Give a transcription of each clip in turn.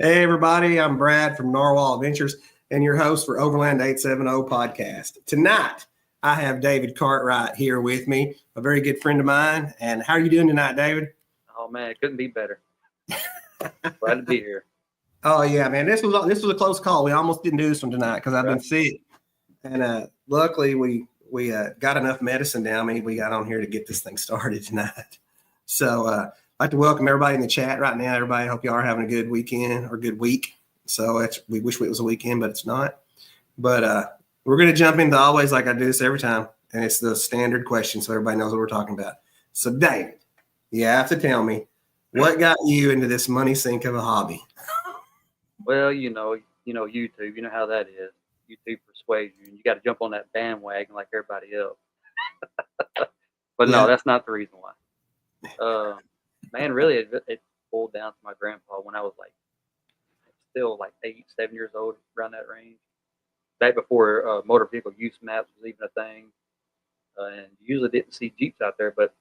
Hey, everybody, I'm Brad from Narwhal Adventures and your host for Overland 870 podcast. Tonight, I have David Cartwright here with me, a very good friend of mine. And how are you doing tonight, David? Oh, man, it couldn't be better. Glad to be here. Oh, yeah, man. This was a close call. We almost didn't do this one tonight because I've been sick. And luckily, we got enough medicine down me. We got on here to get this thing started tonight. So I'd like to welcome everybody in the chat right now. Everybody, hope you are having a good weekend or good week. So we wish it was a weekend, but it's not. But we're going to jump into always like I do this every time. And it's the standard question so everybody knows what we're talking about. So, David, you have to tell me, what got you into this money sink of a hobby? Well, you know YouTube. You know how that is. YouTube persuades you, and you got to jump on that bandwagon like everybody else. But no, that's not the reason why. Man, really, it boiled down to my grandpa when I was still 8, 7 years old, around that range. Back before motor vehicle use maps was even a thing, and you usually didn't see Jeeps out there. But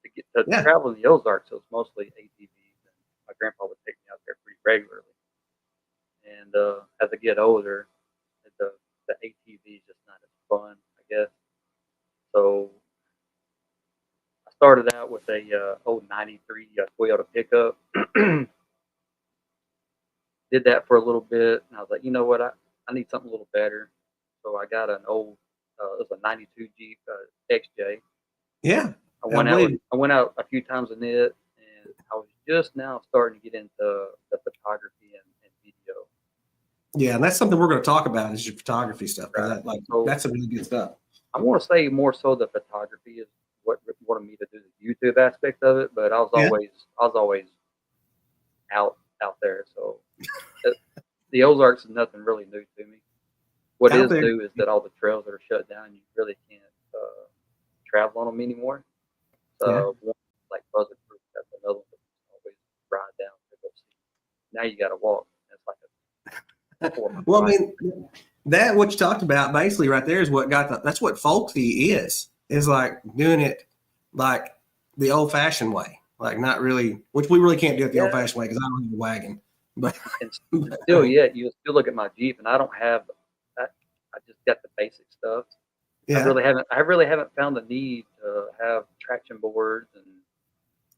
to get to travel in the Ozarks, it was mostly ATVs, and my grandpa would take me out there pretty regularly. And as I get older, the ATV is just not as fun, I guess. So I started out with a old '93 Toyota pickup. Did that for a little bit, and I was like, you know what, I need something a little better. So I got an old, it was a '92 Jeep XJ. Yeah. I went out a few times in it, and I was just now starting to get into the photography and video. Yeah, and that's something we're going to talk about is your photography stuff. Right. That's some really good stuff. I want to say more so the photography is what wanted me to do the YouTube aspect of it, but I was always out there. So the Ozarks is nothing really new to me. What is new is that all the trails that are shut down, you really can't travel on them anymore. So one like Buzzard Creek, that's another one that you always ride down to go see. Now you got to walk. That's like well, I mean, that what you talked about basically right there is what that's what Folksy is like doing it like the old fashioned way, like not really, which we really can't do it the old fashioned way because I don't have a wagon. But still, you still look at my Jeep and I don't have that. I just got the basic stuff. Yeah. I really haven't found the need to have traction boards and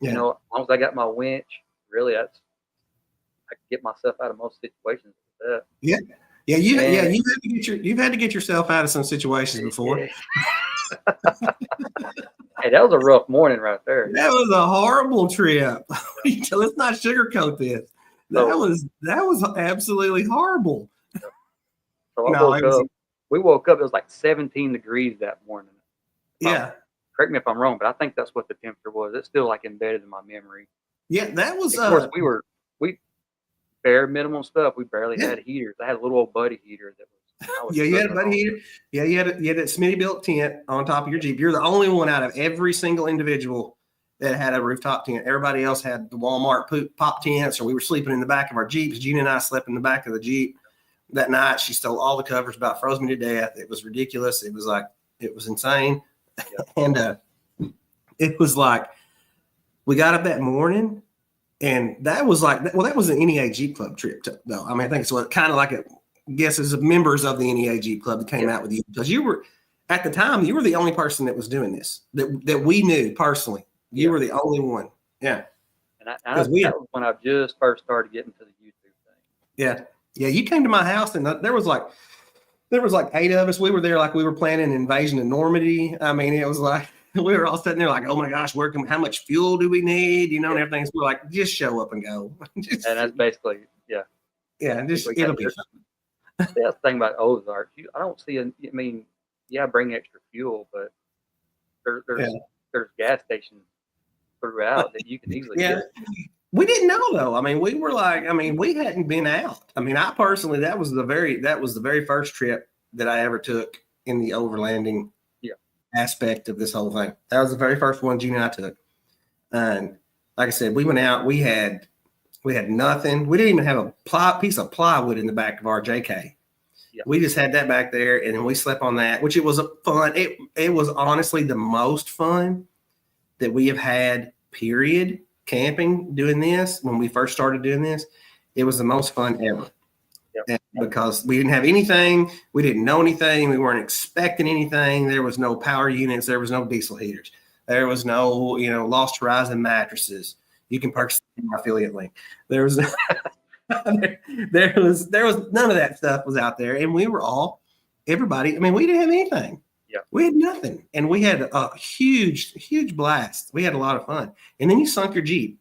you know, as long as I got my winch, really I can get myself out of most situations with that. You've had to get yourself out of some situations before. Hey, that was a rough morning right there. That was a horrible trip. Let's not sugarcoat this. That was absolutely horrible. So we woke up, it was like 17 degrees that morning. Correct me if I'm wrong, but I think that's what the temperature was. It's still like embedded in my memory. Yeah, that was. Of course, we bare minimum stuff. We barely had heaters. I had a little old buddy heater that was. You had a buddy heater. Yeah, you had that Smitty built tent on top of your Jeep. You're the only one out of every single individual that had a rooftop tent. Everybody else had the Walmart pop tents, or we were sleeping in the back of our Jeeps. Gina and I slept in the back of the Jeep. That night, she stole all the covers, about froze me to death. It was ridiculous. It was insane. And it was like, we got up that morning, and that was that was an NEA Jeep Club trip, though. I mean, I think it's kind of like as members of the NEA Jeep Club that came out with you. Because you were, at the time, you were the only person that was doing this, that we knew personally. You were the only one. Yeah. And that was when I just first started getting to the YouTube thing. Yeah. Yeah, you came to my house and there was like 8 of us. We were there like we were planning an invasion of Normandy. I mean, it was like we were all sitting there like, oh my gosh, how much fuel do we need? You know, and everything. So we're like, just show up and go. And that's basically, yeah, it'll be fun. That's the thing about Ozarks. I don't see bring extra fuel, but there's gas stations throughout that you can easily get. We didn't know though. I mean, we hadn't been out. I mean, I personally, that was the very first trip that I ever took in the overlanding aspect of this whole thing. That was the very first one Gina and I took. And like I said, we went out, we had nothing. We didn't even have a piece of plywood in the back of our JK. Yeah. We just had that back there, and then we slept on that, which it was fun. It was honestly the most fun that we have had, period. Camping, doing this when we first started doing this, It was the most fun ever. Yep. And because we didn't have anything, we didn't know anything, we weren't expecting anything. There was no power units, there was no diesel heaters, there was no, Lost Horizon mattresses. You can purchase my affiliate link. There was there was none of that stuff was out there, and we were everybody. I mean, we didn't have anything. Yeah, we had nothing, and we had a huge blast. We had a lot of fun, and then you sunk your Jeep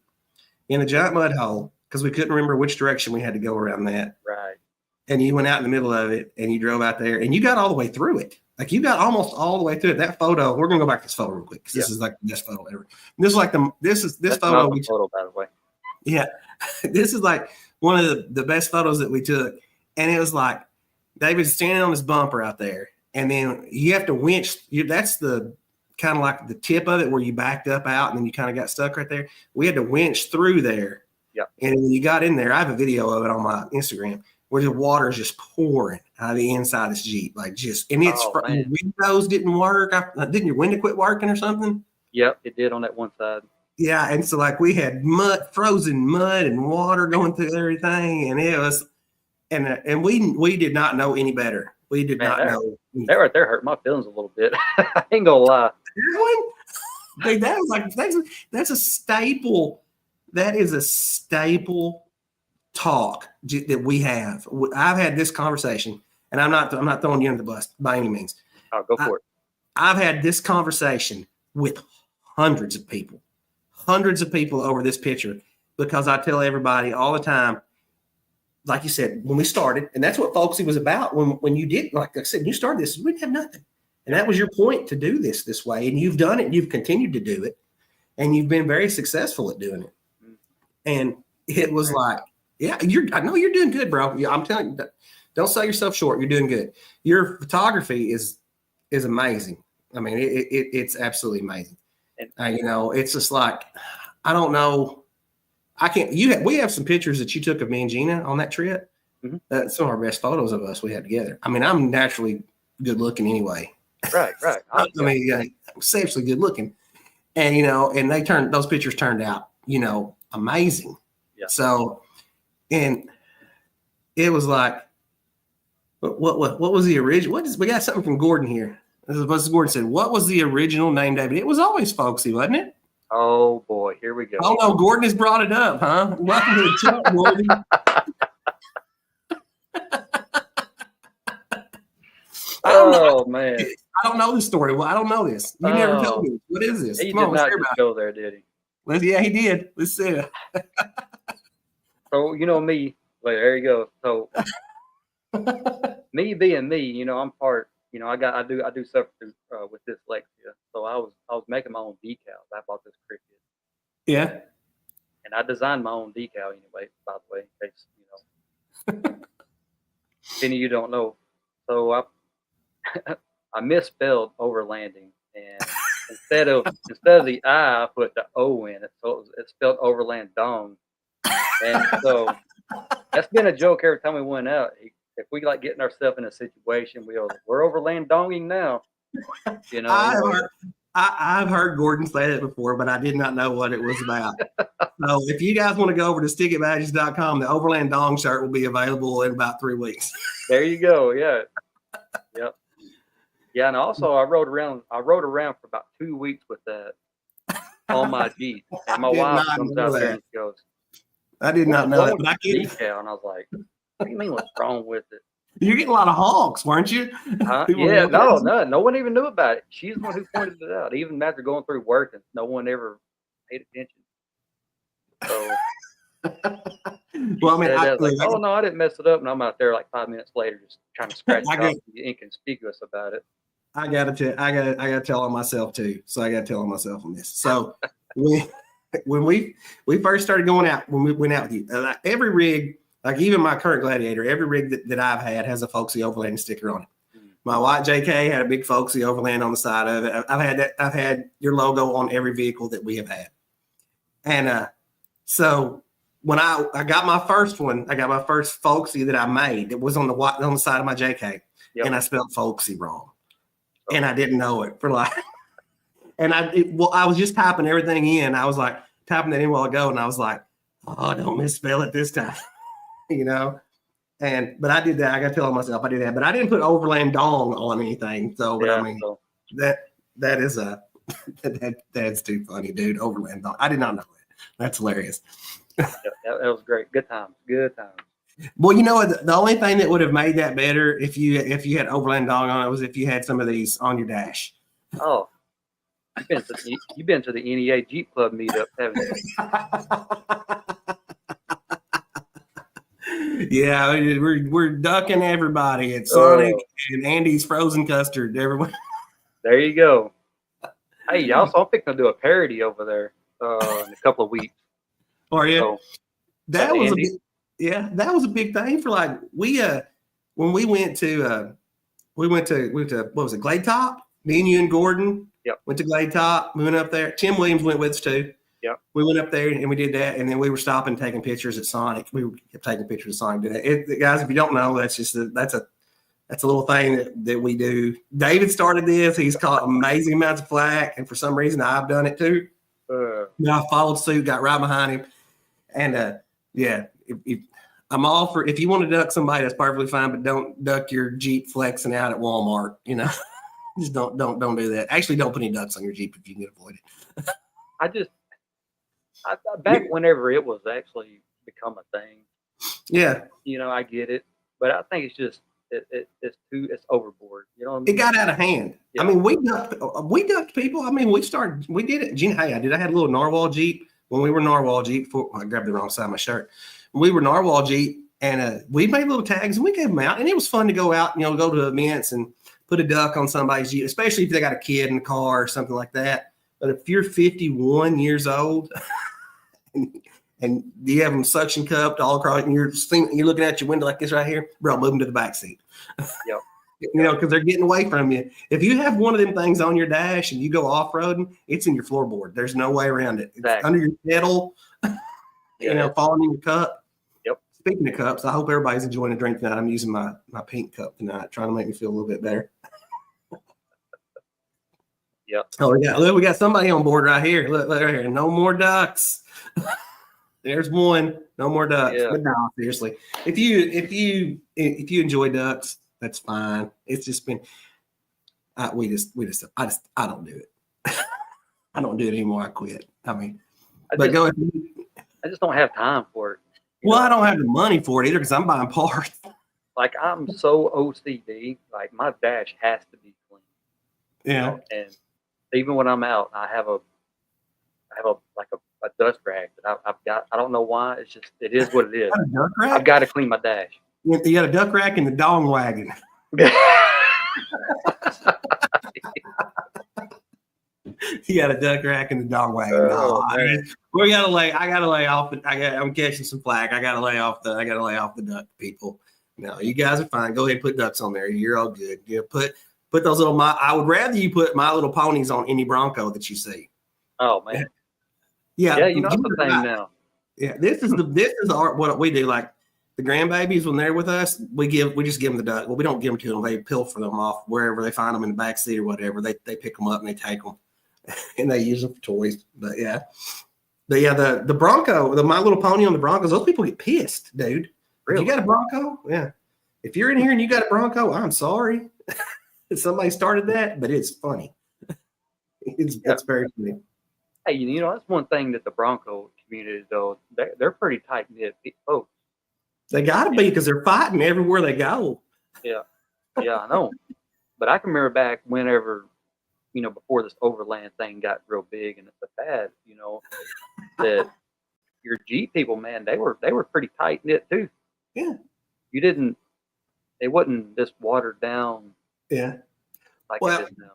in a giant mud hole because we couldn't remember which direction we had to go around that. right. And you went out in the middle of it, and you drove out there, and you got all the way through it. Like you got almost all the way through it. That photo, we're gonna go back to this photo real quick because this is like the best photo ever. This is like this That's photo. photo, by the way. Yeah, this is like one of the best photos that we took, and it was like David's standing on his bumper out there, and then you have to winch. That's the kind of like the tip of it where you backed up out, and then you kind of got stuck right there. We had to winch through there. Yeah, and when you got in there, I have a video of it on my Instagram where the water is just pouring out of the inside of this Jeep, like and it's your windows didn't work. Didn't your window quit working or something? Yep, it did on that one side. Yeah, and so like we had frozen mud and water going through everything, and it was, and we did not know any better. We did not know. That right there hurt my feelings a little bit. I ain't gonna lie. Dude, that was like that's a staple. That is a staple talk that we have. I've had this conversation, and I'm not throwing you under the bus by any means. Oh, go for it. I've had this conversation with hundreds of people over this picture because I tell everybody all the time, like you said, when we started, and that's what Folksy was about. When you did, like I said, you started this, we didn't have nothing, and that was your point to do this way, and you've done it, and you've continued to do it, and you've been very successful at doing it. And it was like, yeah, I know you're doing good, bro. I'm telling you, don't sell yourself short. You're doing good. Your photography is amazing. I mean, it's absolutely amazing. And it's just like, I don't know. I can't. We have some pictures that you took of me and Gina on that trip. Mm-hmm. That's some of our best photos of us we had together. I mean, I'm naturally good looking anyway. Right. I mean, I'm seriously good looking, and and those pictures turned out, amazing. Yeah. So, and it was like, what was the original? We got something from Gordon here. This is what Gordon said. What was the original name, David? It was always Folksy, wasn't it? Oh boy, here we go. Oh no, Gordon has brought it up, huh? Welcome to the chat, Gordon. Man, I don't know this story. Well, I don't know this. You never told me. What is this? He did not just go there, did he? Well, yeah, he did. Let's see it. So me. Well, there you go. So me being me, I'm part. I do suffer with dyslexia. So I was making my own decals. I bought this cricket. Yeah. And I designed my own decal anyway. By the way, in case if any of you don't know. So I misspelled overlanding, and instead of the I put the O in it, so it's spelled overland dong. And so that's been a joke every time we went out. If we like getting ourselves in a situation, we're overland donging now. I've heard Gordon say that before, but I did not know what it was about. So if you guys want to go over to stickitbadges.com, the Overland Dong shirt will be available in about 3 weeks. There you go. Yeah. Yep. Yeah, and also I rode around for about 2 weeks with that on my Jeep. And my wife comes out there and goes, I did not know that, but I get it. And I was like, what do you mean what's wrong with it? You're getting a lot of honks, weren't you? Yeah, no one even knew about it. She's the one who pointed it out. Even after going through work, and no one ever paid attention. So, well, I mean, I didn't mess it up, and I'm out there like 5 minutes later, just trying to scratch it off and be inconspicuous about it. I gotta tell on myself too. So I gotta tell on myself on this. So when we first started going out, when we went out with you, every rig. Like even my current Gladiator, every rig that I've had has a Folksy Overland sticker on it. My white JK had a big Folksy Overland on the side of it. I've had your logo on every vehicle that we have had. And so when I got my first one, I got my first Folksy that I made. It was on the side of my JK, and I spelled Folksy wrong, and I didn't know it for like. And I was just typing everything in. I was like typing that in a while ago, and I was like, oh, don't misspell it this time. you know. But I did that. I got to tell myself I did that, but I didn't put overland dong on anything. So, but I mean, So that is that's too funny, dude. Overland dong. I did not know that. That's hilarious. that was great. Good times. Good times. Well, you know what? The only thing that would have made that better if you had overland dong on it was if you had some of these on your dash. Oh, you've been to the NEA Jeep Club meetup, haven't you? Yeah, we're ducking everybody at Sonic and Andy's frozen custard. Everyone. There you go. Hey, also I'm thinking to do a parody over there in a couple of weeks. Are you? So, that was that was a big thing for like when we went to what was it, Glade Top? Me and you and Gordon. Yep. Went to Glade Top. We went up there. Tim Williams went with us too. Yep. We went up there and we did that, and then we were stopping taking pictures at Sonic. We kept taking pictures of Sonic. Guys, if you don't know, that's a little thing that we do. David started this. He's caught amazing amounts of flack, and for some reason, I've done it too. I followed suit, got right behind him, and if I'm all for, if you want to duck somebody, that's perfectly fine, but don't duck your Jeep flexing out at Walmart. You know, just don't do that. Actually, don't put any ducks on your Jeep if you can avoid it. Back whenever it was actually become a thing. Yeah, you know, I get it, but I think it's just it's overboard. You know what I mean? It got out of hand. Yeah. I mean, we ducked people. I mean, we did it. Gina, hey, I had a little narwhal Jeep when we were narwhal Jeep. I grabbed the wrong side of my shirt. We were narwhal Jeep, and we made little tags and we gave them out, and it was fun to go out, you know, go to events and put a duck on somebody's Jeep, especially if they got a kid in the car or something like that. But if you're 51 years old and you have them suction cupped all across, and you're looking out your window like this right here, bro, move them to the back seat. Yep. You know, because they're getting away from you. If you have one of them things on your dash and you go off-roading, it's in your floorboard. There's no way around it. It's under your pedal, you know, falling in your cup. Yep. Speaking of cups, I hope everybody's enjoying a drink tonight. I'm using my pink cup tonight, trying to make me feel a little bit better. Yep. Oh, we got somebody on board right here. Look right here. No more ducks. There's one. No more ducks. Yeah. But no, seriously. If you enjoy ducks, that's fine. It's just been I don't do it. I don't do it anymore. I quit. I mean, I just don't have time for it. Well, I don't have the money for it either because I'm buying parts. Like, I'm so OCD. Like, my dash has to be clean. Yeah. You know? And even when I'm out, I have a dust rag that I've got. I don't know why. It is what it is. A duck rack? I've got to clean my dash. You got a duck rack and the dong wagon. You got a duck rack and the dong wagon. I gotta lay off. I'm catching some flack. I gotta lay off the duck people. No, you guys are fine. Go ahead and put ducks on there. You're all good. You know, put those little. I would rather you put My Little Ponies on any Bronco that you see. Oh man. Yeah. You know the thing now. Yeah, this is what we do. Like the grandbabies, when they're with us, we just give them the duck. Well, we don't give them to them. They pilfer them off wherever they find them in the back seat or whatever. They pick them up and they take them, and they use them for toys. But yeah, the Bronco, the My Little Pony on the Broncos, those people get pissed, dude. Really? You got a Bronco? Yeah. If you're in here and you got a Bronco, I'm sorry. Somebody started that, but it's funny. It's very funny. Hey, you know, that's one thing that the Bronco community, though, they're pretty tight-knit folks. They got to be because they're fighting everywhere they go. Yeah, I know. But I can remember back whenever, you know, before this overland thing got real big and it's a fad, you know, that your Jeep people, man, they were pretty tight-knit too. Yeah. It wasn't this watered down. Yeah. Like it is now.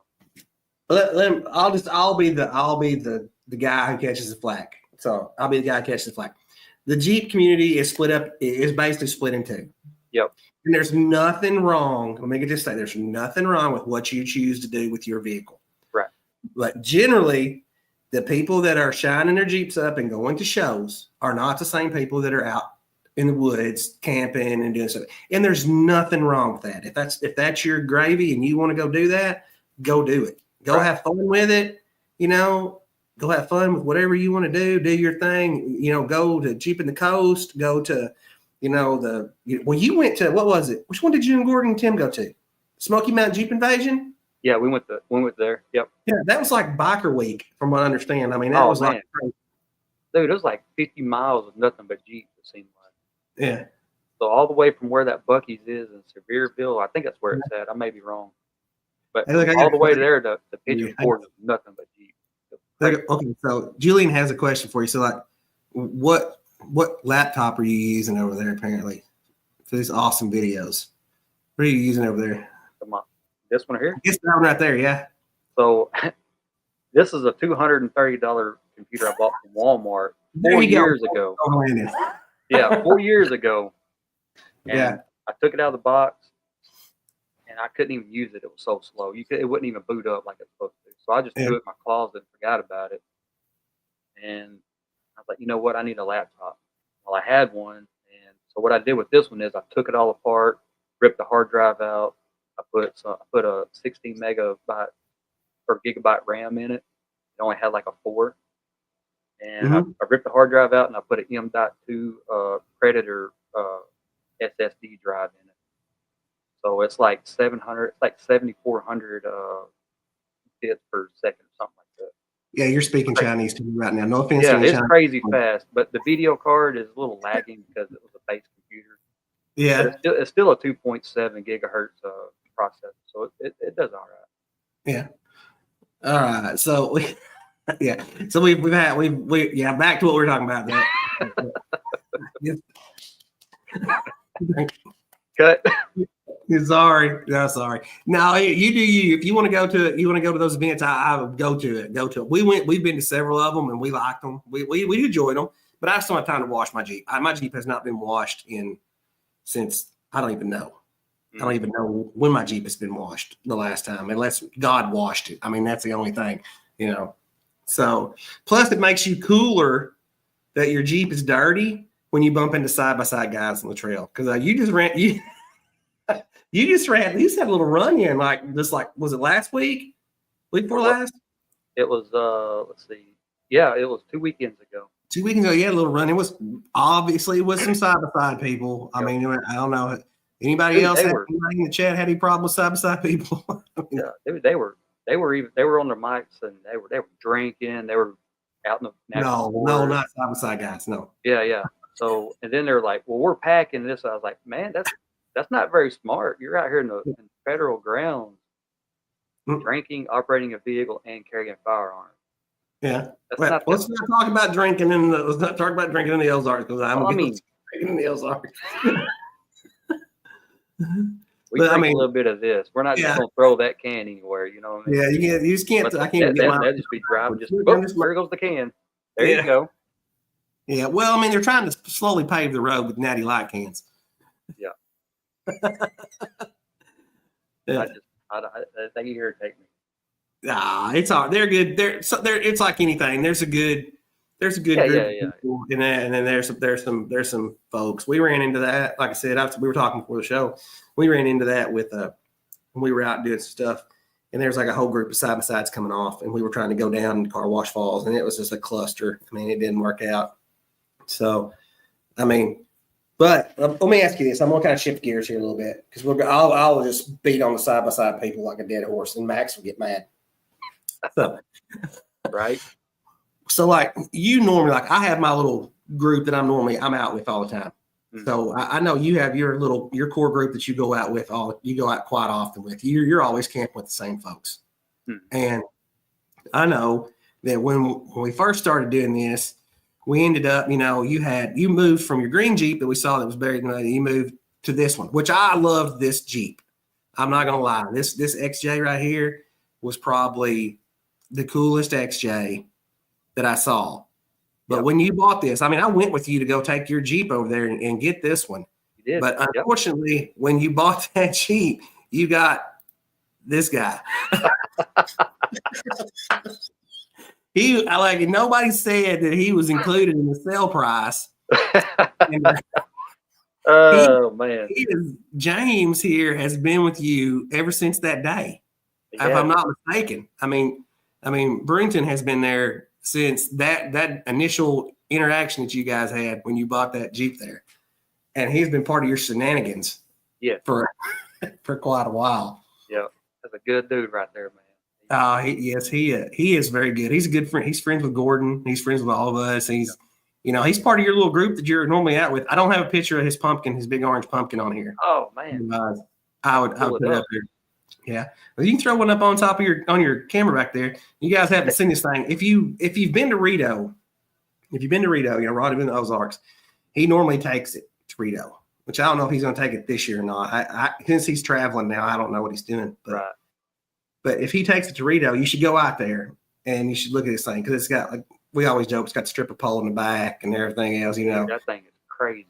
I'll be the guy who catches the flack. So I'll be the guy who catches the flack. The Jeep community is basically split in two. Yep. And there's nothing wrong. Let me just say there's nothing wrong with what you choose to do with your vehicle. Right. But generally, the people that are shining their Jeeps up and going to shows are not the same people that are out in the woods camping and doing stuff. And there's nothing wrong with that. If that's your gravy and you want to go do that, go do it. Go have fun with it. You know, go have fun with whatever you want to do. Do your thing. You know, go to Jeep in the Coast. Go to, you went to, what was it? Which one did you and Gordon and Tim go to? Smoky Mountain Jeep Invasion? Yeah, we went there. Yep. Yeah, that was like biker week, from what I understand. I mean, that was man. like crazy. Dude, it was like 50 miles of nothing but Jeeps, it seemed like. Yeah. So all the way from where that Buc-ee's is in Sevierville, I think that's where it's at. I may be wrong. But Hey, look, all the way there to Pigeon Forge was nothing but Jeep. Okay, so Julian has a question for you. So, like, what laptop are you using over there, apparently, for these awesome videos? What are you using over there? Come on. This one here? It's that one right there, yeah. So this is a $230 computer I bought from Walmart 4 years ago. Yeah, 4 years ago. And Yeah. I took it out of the box, and I couldn't even use it. It was so slow. It wouldn't even boot up like it's supposed to. So I just threw it in my closet and forgot about it. And I was like, you know what? I need a laptop. Well, I had one. And so what I did with this one is I took it all apart, ripped the hard drive out. I put a 16 megabyte or gigabyte RAM in it. It only had like a 4. And I ripped the hard drive out and I put an M.2 Predator SSD drive in it. So it's like 7,400 bits per second, or something like that. Yeah, you're speaking Chinese to me right now. No offense. Yeah, it's crazy fast, but the video card is a little lagging because it was a base computer. Yeah, but it's still a 2.7 gigahertz processor, so it does all right. Yeah. All right. So back to what we were talking about. Cut. Sorry. No, sorry. No, you do you. If you want to go to those events, I would go to it. We've been to several of them and we liked them. We enjoyed them, but I just don't have time to wash my Jeep. My Jeep has not been washed since I don't even know. I don't even know when my Jeep has been washed the last time, unless God washed it. I mean, that's the only thing, So, plus it makes you cooler that your Jeep is dirty when you bump into side-by-side guys on the trail. Because you just had a little run in, was it last week? Week before last? It was, let's see. Yeah, it was 2 weekends ago. 2 weekends ago, you had a little run. It was obviously with some side-by-side people. I mean, I don't know. Anybody else anybody in the chat had any problem with side-by-side people? Yeah, they were on their mics and they were drinking. They were out in the no, not side-by-side guys. No. Yeah. So and then they're like, well, we're packing this. I was like, man, that's not very smart. You're out here in federal grounds, drinking, operating a vehicle, and carrying firearms. Yeah. Let's not talk about drinking in the Ozarks because drinking in the Ozarks. We drink a little bit of this. We're not just gonna throw that can anywhere, you know what I mean? Yeah, you just can't. I can't that just be driving. There goes the can. There you go. Yeah, well, I mean, they're trying to slowly pave the road with Natty Light cans. Yeah. Yeah. I think you irritate me. It's all. They're good. It's like anything. There's a good group of people in that, and then there's some folks. We ran into that. Like I said, we were talking before the show. We ran into that with when we were out doing stuff, and there's like a whole group of side-by-sides coming off, and we were trying to go down Car Wash Falls, and it was just a cluster. I mean, it didn't work out. So, I mean, but let me ask you this. I'm going to kind of shift gears here a little bit because I'll just beat on the side-by-side people like a dead horse, and Max will get mad. So, right. So, like you normally, like I have my little group that I'm out with all the time. Mm-hmm. So I know you have your core group that you go out with quite often with. You're always camping with the same folks. Mm-hmm. And I know that when we first started doing this, we ended up, you moved from your green Jeep that we saw that was buried in the mud. You moved to this one, which I loved this Jeep. I'm not gonna lie. This XJ right here was probably the coolest XJ that I saw. But when you bought this, I mean, I went with you to go take your Jeep over there and get this one. You did. But unfortunately, when you bought that Jeep, you got this guy. Nobody said that he was included in the sale price. Man. James here has been with you ever since that day. If I'm not mistaken. I mean, Brenton has been there since that initial interaction that you guys had when you bought that Jeep there. and he's been part of your shenanigans. Yeah. For quite a while. Yeah, that's a good dude right there, man. He is very good. He's a good friend. He's friends with Gordon. He's friends with all of us. He's he's part of your little group that you're normally out with. I don't have a picture of his pumpkin, his big orange pumpkin on here. Oh man, I would put it up here. Yeah, well, you can throw one up on top of your camera back there. You guys haven't seen this thing. If you've been to Rito, Roddy been to Ozarks, he normally takes it to Rito, which I don't know if he's going to take it this year or not. I since he's traveling now, I don't know what he's doing. But, right. But if he takes it to Rito, you should go out there and you should look at this thing because it's got, like we always joke, it's got the stripper pole in the back and everything else. That thing is crazy.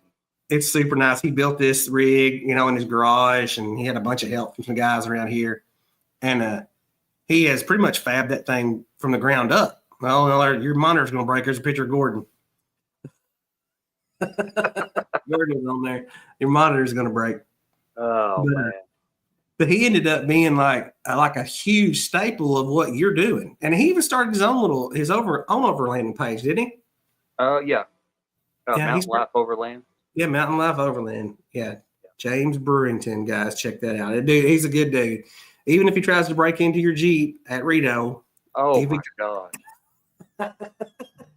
It's super nice. He built this rig, in his garage, and he had a bunch of help from some guys around here. And he has pretty much fabbed that thing from the ground up. Well, your monitor's going to break. There's a picture of Gordon. Gordon's on there. Your monitor's going to break. Oh, man. But he ended up being like a huge staple of what you're doing. And he even started his own overlanding page, didn't he? Yeah. Mountain Life Overland. Yeah, Mountain Life Overland. Yeah. James Brewington, guys, check that out. Dude, he's a good dude. Even if he tries to break into your Jeep at Rito. Oh, my God.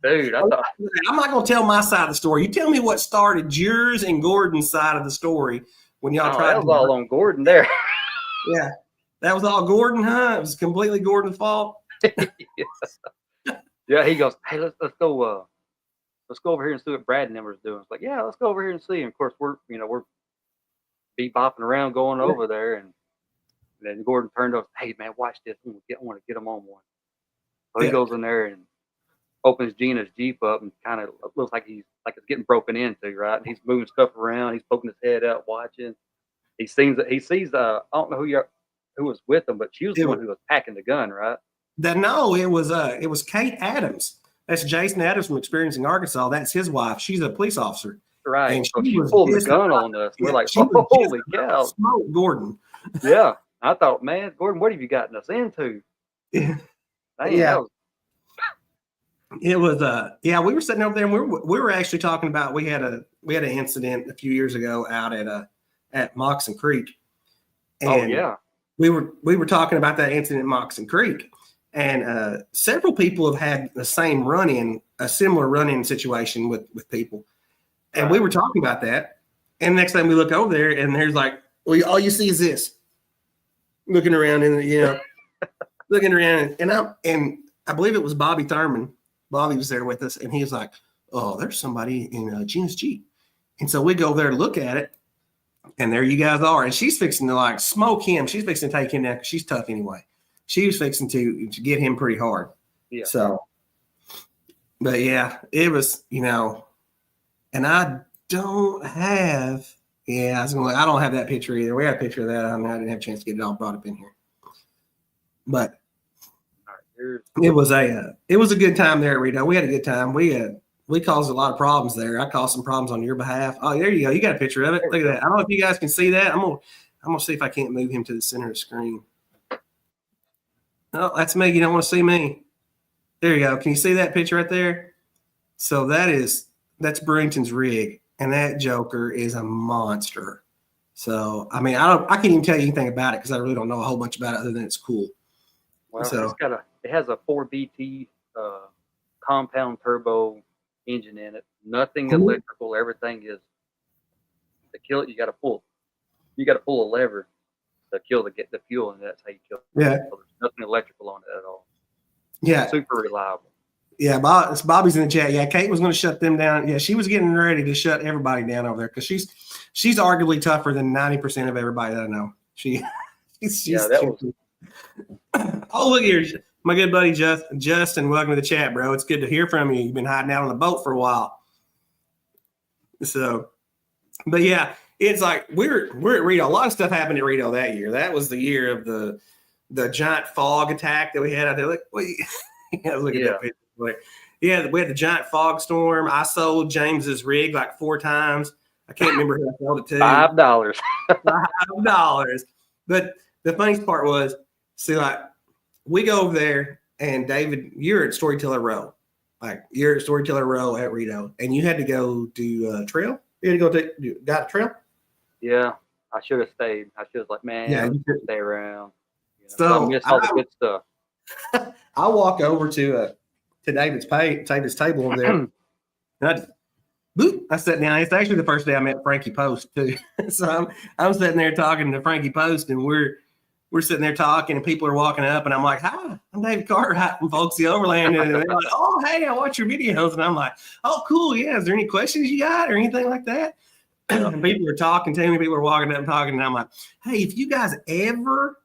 Dude, I'm not going to tell my side of the story. You tell me what started yours and Gordon's side of the story when y'all tried. That was all on Gordon there. Yeah. That was all Gordon, huh? It was completely Gordon's fault. Yeah, he goes, hey, let's go over here and see what Brad and them was doing. It's like, yeah, let's go over here and see. And of course, we're bebopping around going over there, and then Gordon turned to us, hey man, watch this. I want to get him on one. So he goes in there and opens Gina's Jeep up and kind of looks like it's getting broken into, right? And he's moving stuff around. He's poking his head out, watching. He sees I don't know who was with him, but she was the one who was packing the gun, right? It was Kate Adams. That's Jason Adams from Experiencing Arkansas. That's his wife. She's a police officer. Right. And she pulled the gun on us. We're like, holy cow. Smoke Gordon. Yeah. I thought, man, Gordon, what have you gotten us into? Yeah. It was we were sitting over there and we were actually talking about we had an incident a few years ago out at Moxon Creek. And we were talking about that incident at Moxon Creek. And several people have had the same a similar run-in situation with people. And we were talking about that. And next time we look over there and there's like, well, all you see is this. Looking around and looking around and I believe it was Bobby Thurman. Bobby was there with us and he was like, oh, there's somebody in Gina's Jeep. And so we go there to look at it. And there you guys are. And she's fixing to like smoke him. She's fixing to take him down because she's tough anyway. She was fixing to get him pretty hard. Yeah. So, but yeah, it was, and I don't have, I don't have that picture either. We had a picture of that. I didn't have a chance to get it all brought up in here. But it was a good time there at Rito. We had a good time. We caused a lot of problems there. I caused some problems on your behalf. Oh, there you go. You got a picture of it. Look at that. I don't know if you guys can see that. I'm gonna see if I can't move him to the center of the screen. Oh, that's me. You don't want to see me. There you go. Can you see that picture right there? So that's Brewington's rig, and that joker is a monster. So I mean, I can't even tell you anything about it because I really don't know a whole bunch about it other than it's cool. Well, it has a 4BT compound turbo engine in it. Nothing electrical. Everything is to kill it. You got to pull a lever to get the fuel, and that's how you kill it. Yeah. So there's nothing electrical on it at all. Yeah. Super reliable. Yeah, Bobby's in the chat. Yeah, Kate was going to shut them down. Yeah, she was getting ready to shut everybody down over there because she's arguably tougher than 90% of everybody that I know. Oh, look here. My good buddy Justin, welcome to the chat, bro. It's good to hear from you. You've been hiding out on the boat for a while. So, but yeah, it's like we're at Rito. A lot of stuff happened at Rito that year. That was the year of the giant fog attack that we had out there. Look at that picture. Yeah, we had the giant fog storm. I sold James's rig like 4 times. I can't remember who I sold it to. $5. $5. But the funniest part was, we go over there, and David, you're at Storyteller Row. Like, you're at Storyteller Row at Rito, and you had to go do trail You had to go you got a trail? Yeah, I should have stayed. I should have like, man, Yeah. I'm gonna stay around. So I missed all the good stuff. I walk over to David's table over there. And I sat down. It's actually the first day I met Frankie Post too. So I'm sitting there talking to Frankie Post, and we're sitting there talking, and people are walking up, and I'm like, "Hi, I'm David Cartwright from Folksy Overlanding." And they're like, "Oh, hey, I watch your videos," and I'm like, "Oh, cool. Yeah, is there any questions you got or anything like that?" And people are talking to me. People are walking up and talking, and I'm like, "Hey, if you guys ever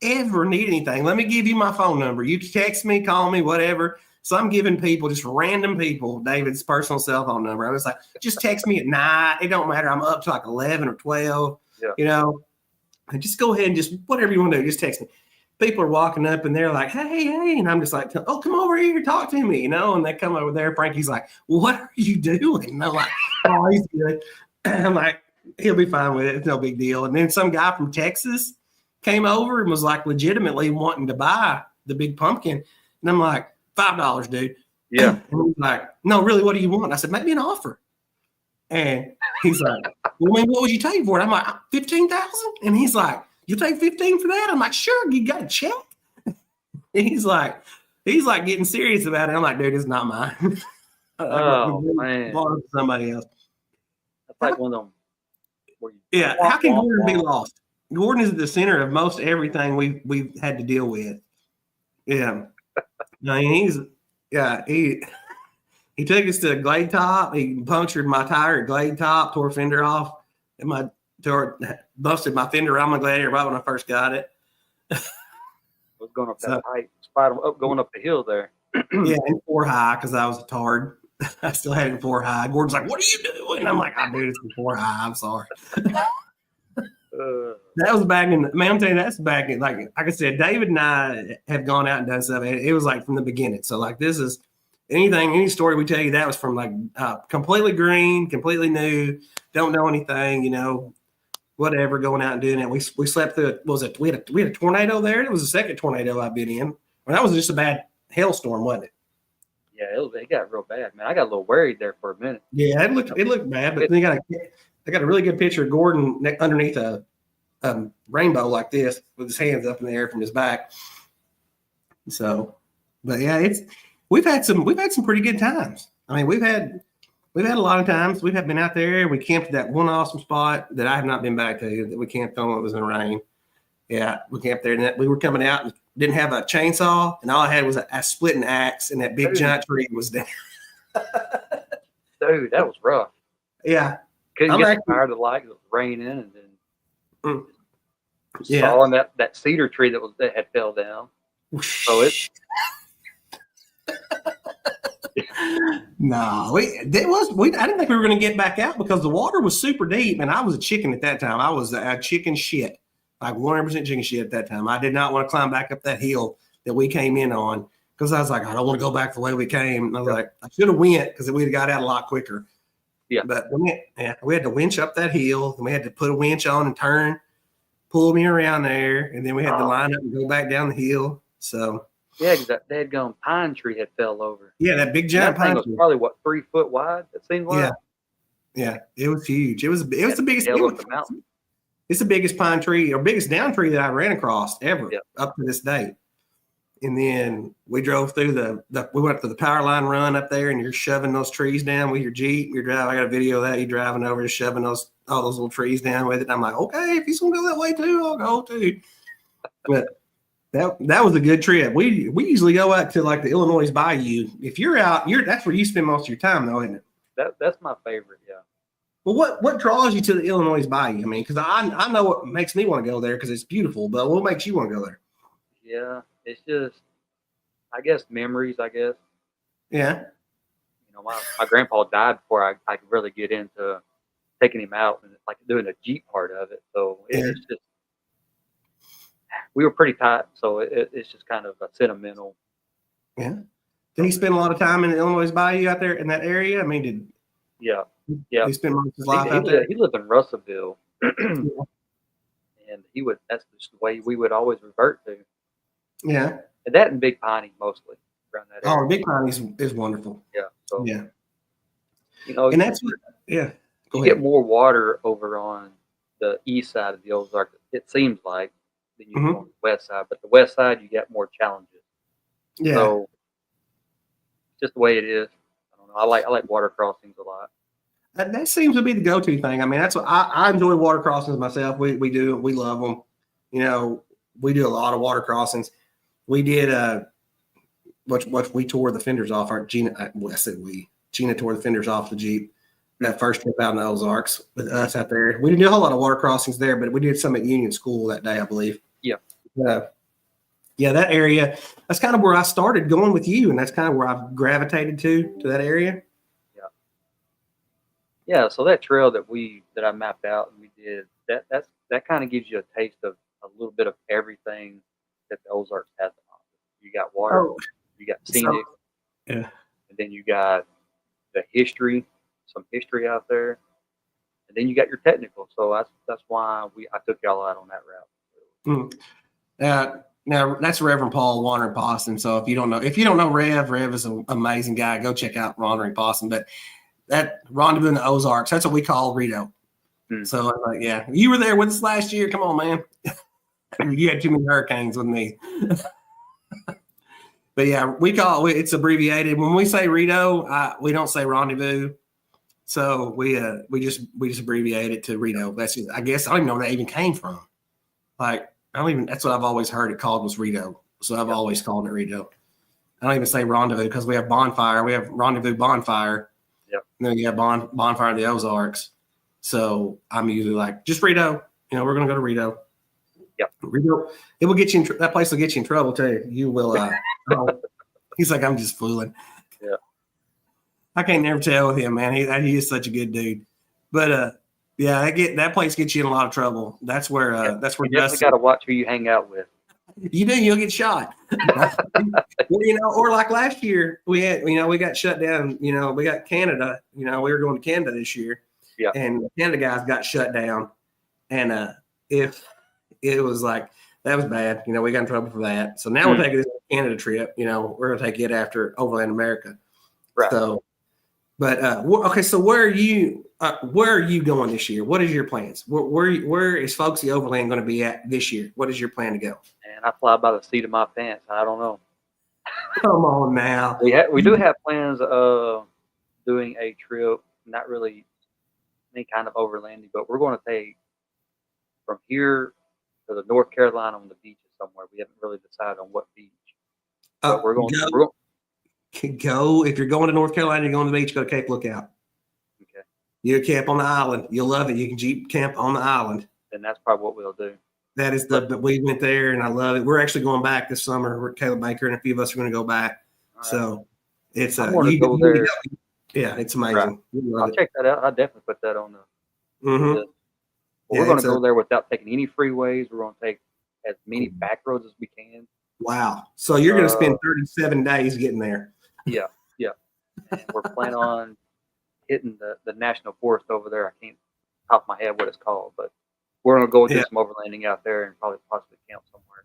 need anything, let me give you my phone number. You can text me, call me, whatever." So I'm giving people, just random people, David's personal cell phone number. I was like, just text me at night. It don't matter. I'm up to like 11 or 12, and just go ahead and just whatever you want to do, just text me. People are walking up and they're like, hey. And I'm just like, oh, come over here, talk to me, And they come over there. Frankie's like, what are you doing? And I'm like, oh, he's good. I'm like, he'll be fine with it. It's no big deal. And then some guy from Texas came over and was like legitimately wanting to buy the big pumpkin. And I'm like, $5, dude. Yeah. And he's like, no, really, what do you want? I said, make me an offer. And he's like, well, I mean, what would you take for it? I'm like, 15,000. And he's like, you take 15 for that? I'm like, sure, you got a check. And he's like getting serious about it. I'm like, dude, it's not mine. Oh, man. Somebody else. That's like one of them. Yeah. How can Gordon be lost? Gordon is at the center of most everything we've had to deal with. Yeah. I mean, he took us to Glade Top. He punctured my tire at Glade Top, tore fender off, and busted my fender on my Gladiator right when I first got it. I was going up that height, going up the hill there. Yeah, in 4 high because I was a tard. I still had it in 4 high. Gordon's like, "What are you doing?" I'm like, dude, it's in 4 high. I'm sorry." That was back in, man, I'm telling you, that's back in, like I said, David and I have gone out and done stuff. It was like from the beginning. So like this is any story we tell you, that was from like completely green, completely new, don't know anything, whatever, going out and doing it. We slept through it. We had a tornado there. It was the second tornado I've been in. Well, that was just a bad hailstorm, wasn't it? Yeah, it got real bad, man. I got a little worried there for a minute. Yeah, it looked bad, but then I got a really good picture of Gordon underneath a rainbow like this with his hands up in the air from his back. So, but yeah, we've had some pretty good times. I mean, we've had a lot of times. We've been out there. We camped at that one awesome spot that I have not been back to, that we camped on when it was in the rain. Yeah, we camped there, and we were coming out and didn't have a chainsaw, and all I had was a splitting axe, and that big giant tree was there. Dude, that was rough. Yeah. Couldn't get tired of it was raining, and then yeah, sawing that cedar tree that had fell down. So it. No, I didn't think we were going to get back out because the water was super deep, and I was a chicken at that time. I was a chicken shit, like 100% chicken shit at that time. I did not want to climb back up that hill that we came in on because I was like, I don't want to go back the way we came. And I was like, I should have went because we'd have got out a lot quicker. Yeah, but we had to winch up that hill, and we had to put a winch on and turn, pull me around there, and then we had to line up and go back down the hill. So yeah, because that dead-gum pine tree had fell over. Yeah, that big giant pine tree was probably 3 foot wide. It seemed like. Yeah, it was huge. It was the biggest. It's the biggest pine tree or biggest down tree that I ran across ever up to this day. And then we drove through we went to the power line run up there, and you're shoving those trees down with your Jeep. You're driving. I got a video of that. You're driving over, just shoving all those little trees down with it. And I'm like, okay, if he's gonna go that way too, I'll go too. But that was a good trip. We usually go out to like the Illinois Bayou. If you're out, that's where you spend most of your time, though, isn't it? That's my favorite. Yeah. Well, what draws you to the Illinois Bayou? I mean, because I know what makes me want to go there because it's beautiful. But what makes you want to go there? Yeah, it's just, I guess, memories. I guess. Yeah. My grandpa died before I could really get into taking him out and like doing a Jeep part of it. So it's just, we were pretty tight. So it's just kind of a sentimental. Yeah. Did he spend a lot of time in the Illinois Bayou out there in that area? I mean, yeah. He spent most of his life out there. He lived in Russellville, and that's just the way we would always revert to. Yeah. And that and Big Piney mostly around that area. Oh, Big Piney is wonderful. Yeah. So yeah. and that's what. Yeah. You get more water over on the east side of the Ozarks, it seems like, than you do on the west side. But the west side, you get more challenges. Yeah. So it's just the way it is. I don't know. I like water crossings a lot. That seems to be the go-to thing. I mean, that's what I enjoy water crossings myself. We love them. You know, we do a lot of water crossings. We did what we tore the fenders off. Gina tore the fenders off the Jeep that first trip out in the Ozarks with us out there. We didn't do a whole lot of water crossings there, but we did some at Union School that day, I believe. Yeah. Yeah, that area, that's kind of where I started going with you, and that's kind of where I've gravitated to that area. Yeah, so that trail that I mapped out and we did, that kind of gives you a taste of a little bit of everything that the Ozarks has to offer. You got water, you got scenic, and then you got the history, some history out there, and then you got your technical. So that's why I took y'all out on that route. Now that's Reverend Paul Wandering Possum. So if you don't know Rev is an amazing guy. Go check out Wandering Possum. But that rendezvous in the Ozarks, that's what we call Rito. So I'm like, yeah, you were there with us last year. Come on, man. You had too many hurricanes with me. But yeah, it's abbreviated. When we say Rito, we don't say rendezvous. So we just abbreviate it to Rito. That's just, I guess I don't even know where that even came from. Like that's what I've always heard it called was Rito. So I've always called it Rito. I don't even say rendezvous because we have bonfire. We have rendezvous bonfire. Yep. And then you have bonfire in the Ozarks. So I'm usually like, just Rito. You know, we're going to go to Rito. Yep. Rito, it will get you that place will get you in trouble too. You will. He's like, I'm just fooling. Yeah. I can't never tell with him, man. He is such a good dude. But yeah, that place gets you in a lot of trouble. That's where you definitely got to watch who you hang out with. You do, you'll get shot. Well, or like last year, we got shut down. You know, we got Canada. You know, we were going to Canada this year. Yeah. And the Canada guys got shut down. And if it was like, that was bad. You know, we got in trouble for that. So now we're taking this Canada trip. You know, we're going to take it after Overland America. Right. So, but okay. So where are you going this year? What is your plans? Where is Folksy Overland going to be at this year? What is your plan to go? And I fly by the seat of my pants. I don't know. Come on now. We do have plans of doing a trip, not really any kind of overlanding, but we're going to take from here to the North Carolina on the beaches somewhere. We haven't really decided on what beach. We're going go. If you're going to North Carolina, you're going to the beach, go to Cape Lookout. Okay. You camp on the island. You'll love it. You can Jeep camp on the island. And that's probably what we'll do. That is we went there and I love it. We're actually going back this summer. We're Caleb Baker and a few of us are going to go back. Right. So it's you go there. Yeah, it's amazing. Right. I'll check that out. I'll definitely put that on the list. Well, we're going to go there without taking any freeways. We're going to take as many back roads as we can. Wow. So you're going to spend 37 days getting there. Yeah. Yeah. And we're planning on hitting the national forest over there. I can't off my head what it's called, but we're going to go do some overlanding out there and probably possibly camp somewhere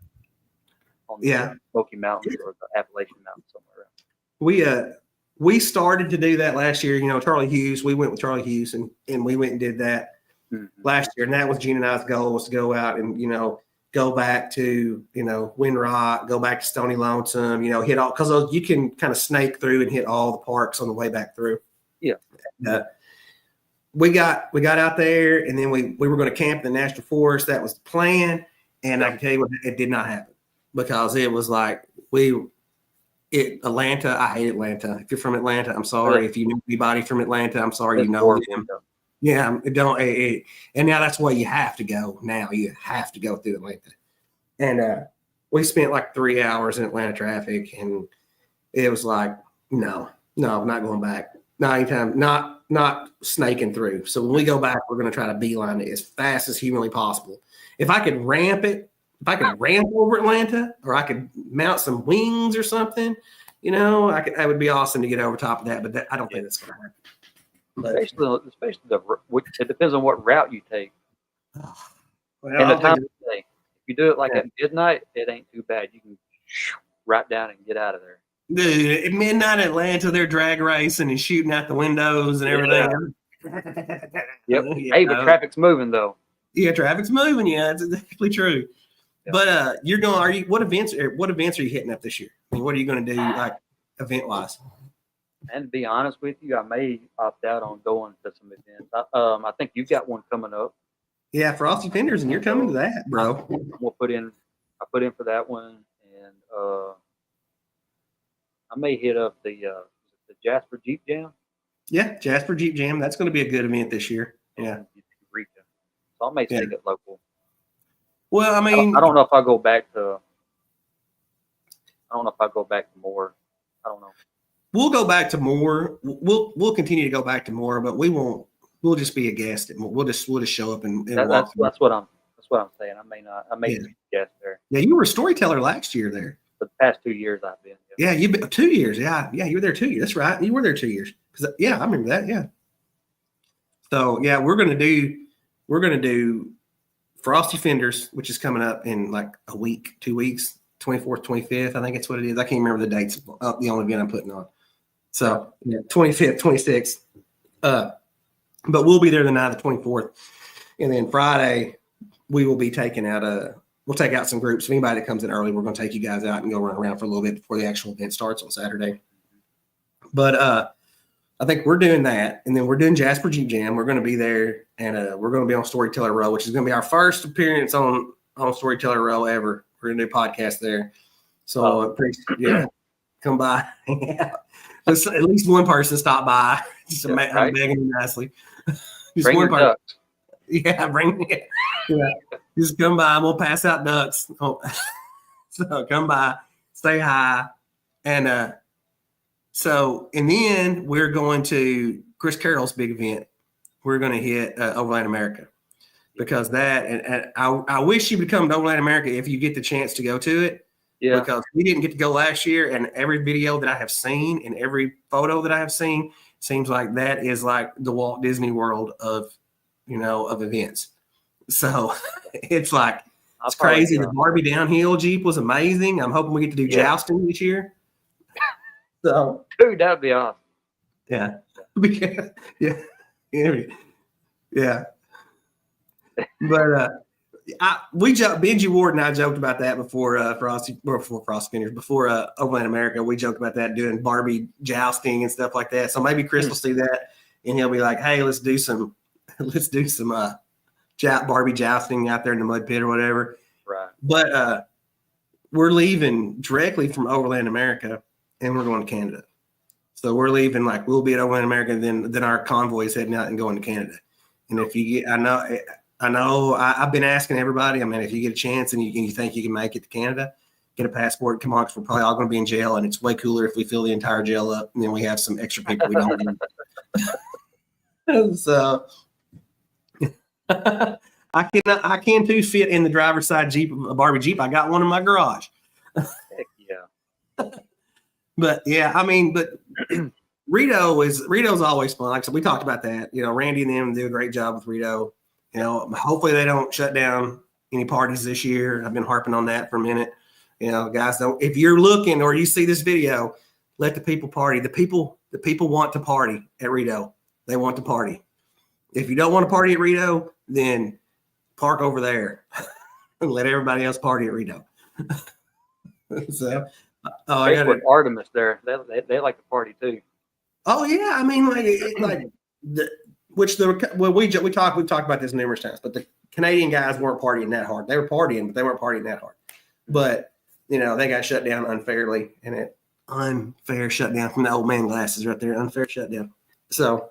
on the Smoky Mountains or the Appalachian Mountains somewhere. We started to do that last year. You know, Charlie Hughes, we went with Charlie Hughes and we went and did that last year. And that was Gene and I's goal, was to go out and, you know, go back to, you know, Windrock, go back to Stony Lonesome, you know, hit all, because you can kind of snake through and hit all the parks on the way back through. Yeah. We got out there and then we were going to camp in the national forest. That was the plan. And I can tell you what, it did not happen because it was like Atlanta. I hate Atlanta. If you're from Atlanta, I'm sorry. If you know anybody from Atlanta, I'm sorry. You know them. Yeah, and now that's why you have to go. Now you have to go through Atlanta. And we spent like 3 hours in Atlanta traffic, and it was like, no, I'm not going back. Not anytime. Not snaking through. So when we go back, we're going to try to beeline it as fast as humanly possible. If I could ramp over Atlanta, or I could mount some wings or something, you know, that would be awesome to get over top of that. But I don't think that's going to happen. Especially it depends on what route you take. Well, and the time of the day. If you do it like at midnight, it ain't too bad. You can right down and get out of there. Dude, at midnight Atlanta, they're drag racing and shooting out the windows and everything. Yep. Hey, but traffic's moving though. Yeah, traffic's moving. Yeah, that's exactly true. Yep. But you're going. What events are you hitting up this year? I mean, what are you going to do, like event wise? And to be honest with you, I may opt out on going to some events. I think you've got one coming up. Yeah, Frosty Fenders, and you're coming to that, bro. We'll put in. I put in for that one, and I may hit up the Jasper Jeep Jam. Yeah, Jasper Jeep Jam. That's going to be a good event this year. Yeah. So I may stick it local. Well, I mean, I don't know if I go back to. I don't know if I go back to more. I don't know. We'll go back to more. We'll continue to go back to more, but we won't. We'll just be a guest. We'll just show up and that's what I'm saying. I may not. I may be a guest there. Yeah, you were a storyteller last year there. For the past 2 years I've been. Yeah, you've been 2 years. Yeah, you were there 2 years. That's right. You were there 2 years. I remember that. Yeah. So yeah, we're gonna do Frosty Fenders, which is coming up in like a week, 2 weeks, 24th, 25th. I think that's what it is. I can't remember the dates. The only event I'm putting on. So yeah, 25th, 26th. But we'll be there the night of the 24th, and then Friday we will be taking out we'll take out some groups. If anybody that comes in early, we're going to take you guys out and go run around for a little bit before the actual event starts on Saturday. But I think we're doing that, and then we're doing Jasper Jeep Jam. We're going to be there, and we're going to be on Storyteller Row, which is going to be our first appearance on Storyteller Row ever. We're going to do a podcast there. So come by. At least one person stop by. Just I'm begging you nicely. Just bring one your ducks. Yeah, bring it. Yeah. Just come by and we'll pass out ducks. So come by, say hi. And and then we're going to Chris Carroll's big event. We're going to hit Overland America because that, and I wish you would come to Overland America if you get the chance to go to it. Yeah. Because we didn't get to go last year, and every video that I have seen and every photo that I have seen seems like that is like the Walt Disney World of events. So it's like it's crazy. The Barbie downhill Jeep was amazing. I'm hoping we get to do jousting this year. So, dude, that'd be awesome. Yeah. Yeah. But Benji Ward and I joked about that before Overland America. We joked about that, doing Barbie jousting and stuff like that. So maybe Chris will see that and he'll be like, "Hey, let's do some Barbie jousting out there in the mud pit or whatever." Right. But we're leaving directly from Overland America and we're going to Canada. So we're leaving, like, we'll be at Overland America, and then our convoy is heading out and going to Canada. And if you get, I know I've been asking everybody, I mean, if you get a chance and you think you can make it to Canada, get a passport, come on, because we're probably all going to be in jail, and it's way cooler if we fill the entire jail up and then we have some extra people we don't need. So I can too fit in the driver's side Jeep, a Barbie Jeep. I got one in my garage. Heck yeah. But yeah, I mean, but Rito's always fun. Like I said, we talked about that. Randy and them do a great job with Rito. Hopefully they don't shut down any parties this year. I've been harping on that for a minute. Guys, if you're looking or you see this video, let the people party. The people want to party at Rito. They want to party. If you don't want to party at Rito, then park over there and let everybody else party at Rito. So, I got Artemis there. They like to party too. Oh yeah, I mean, we've talked about this numerous times, but the Canadian guys weren't partying that hard. They were partying, but they weren't partying that hard. But they got shut down unfairly, and it unfair shutdown from the old man glasses right there, unfair shutdown. So,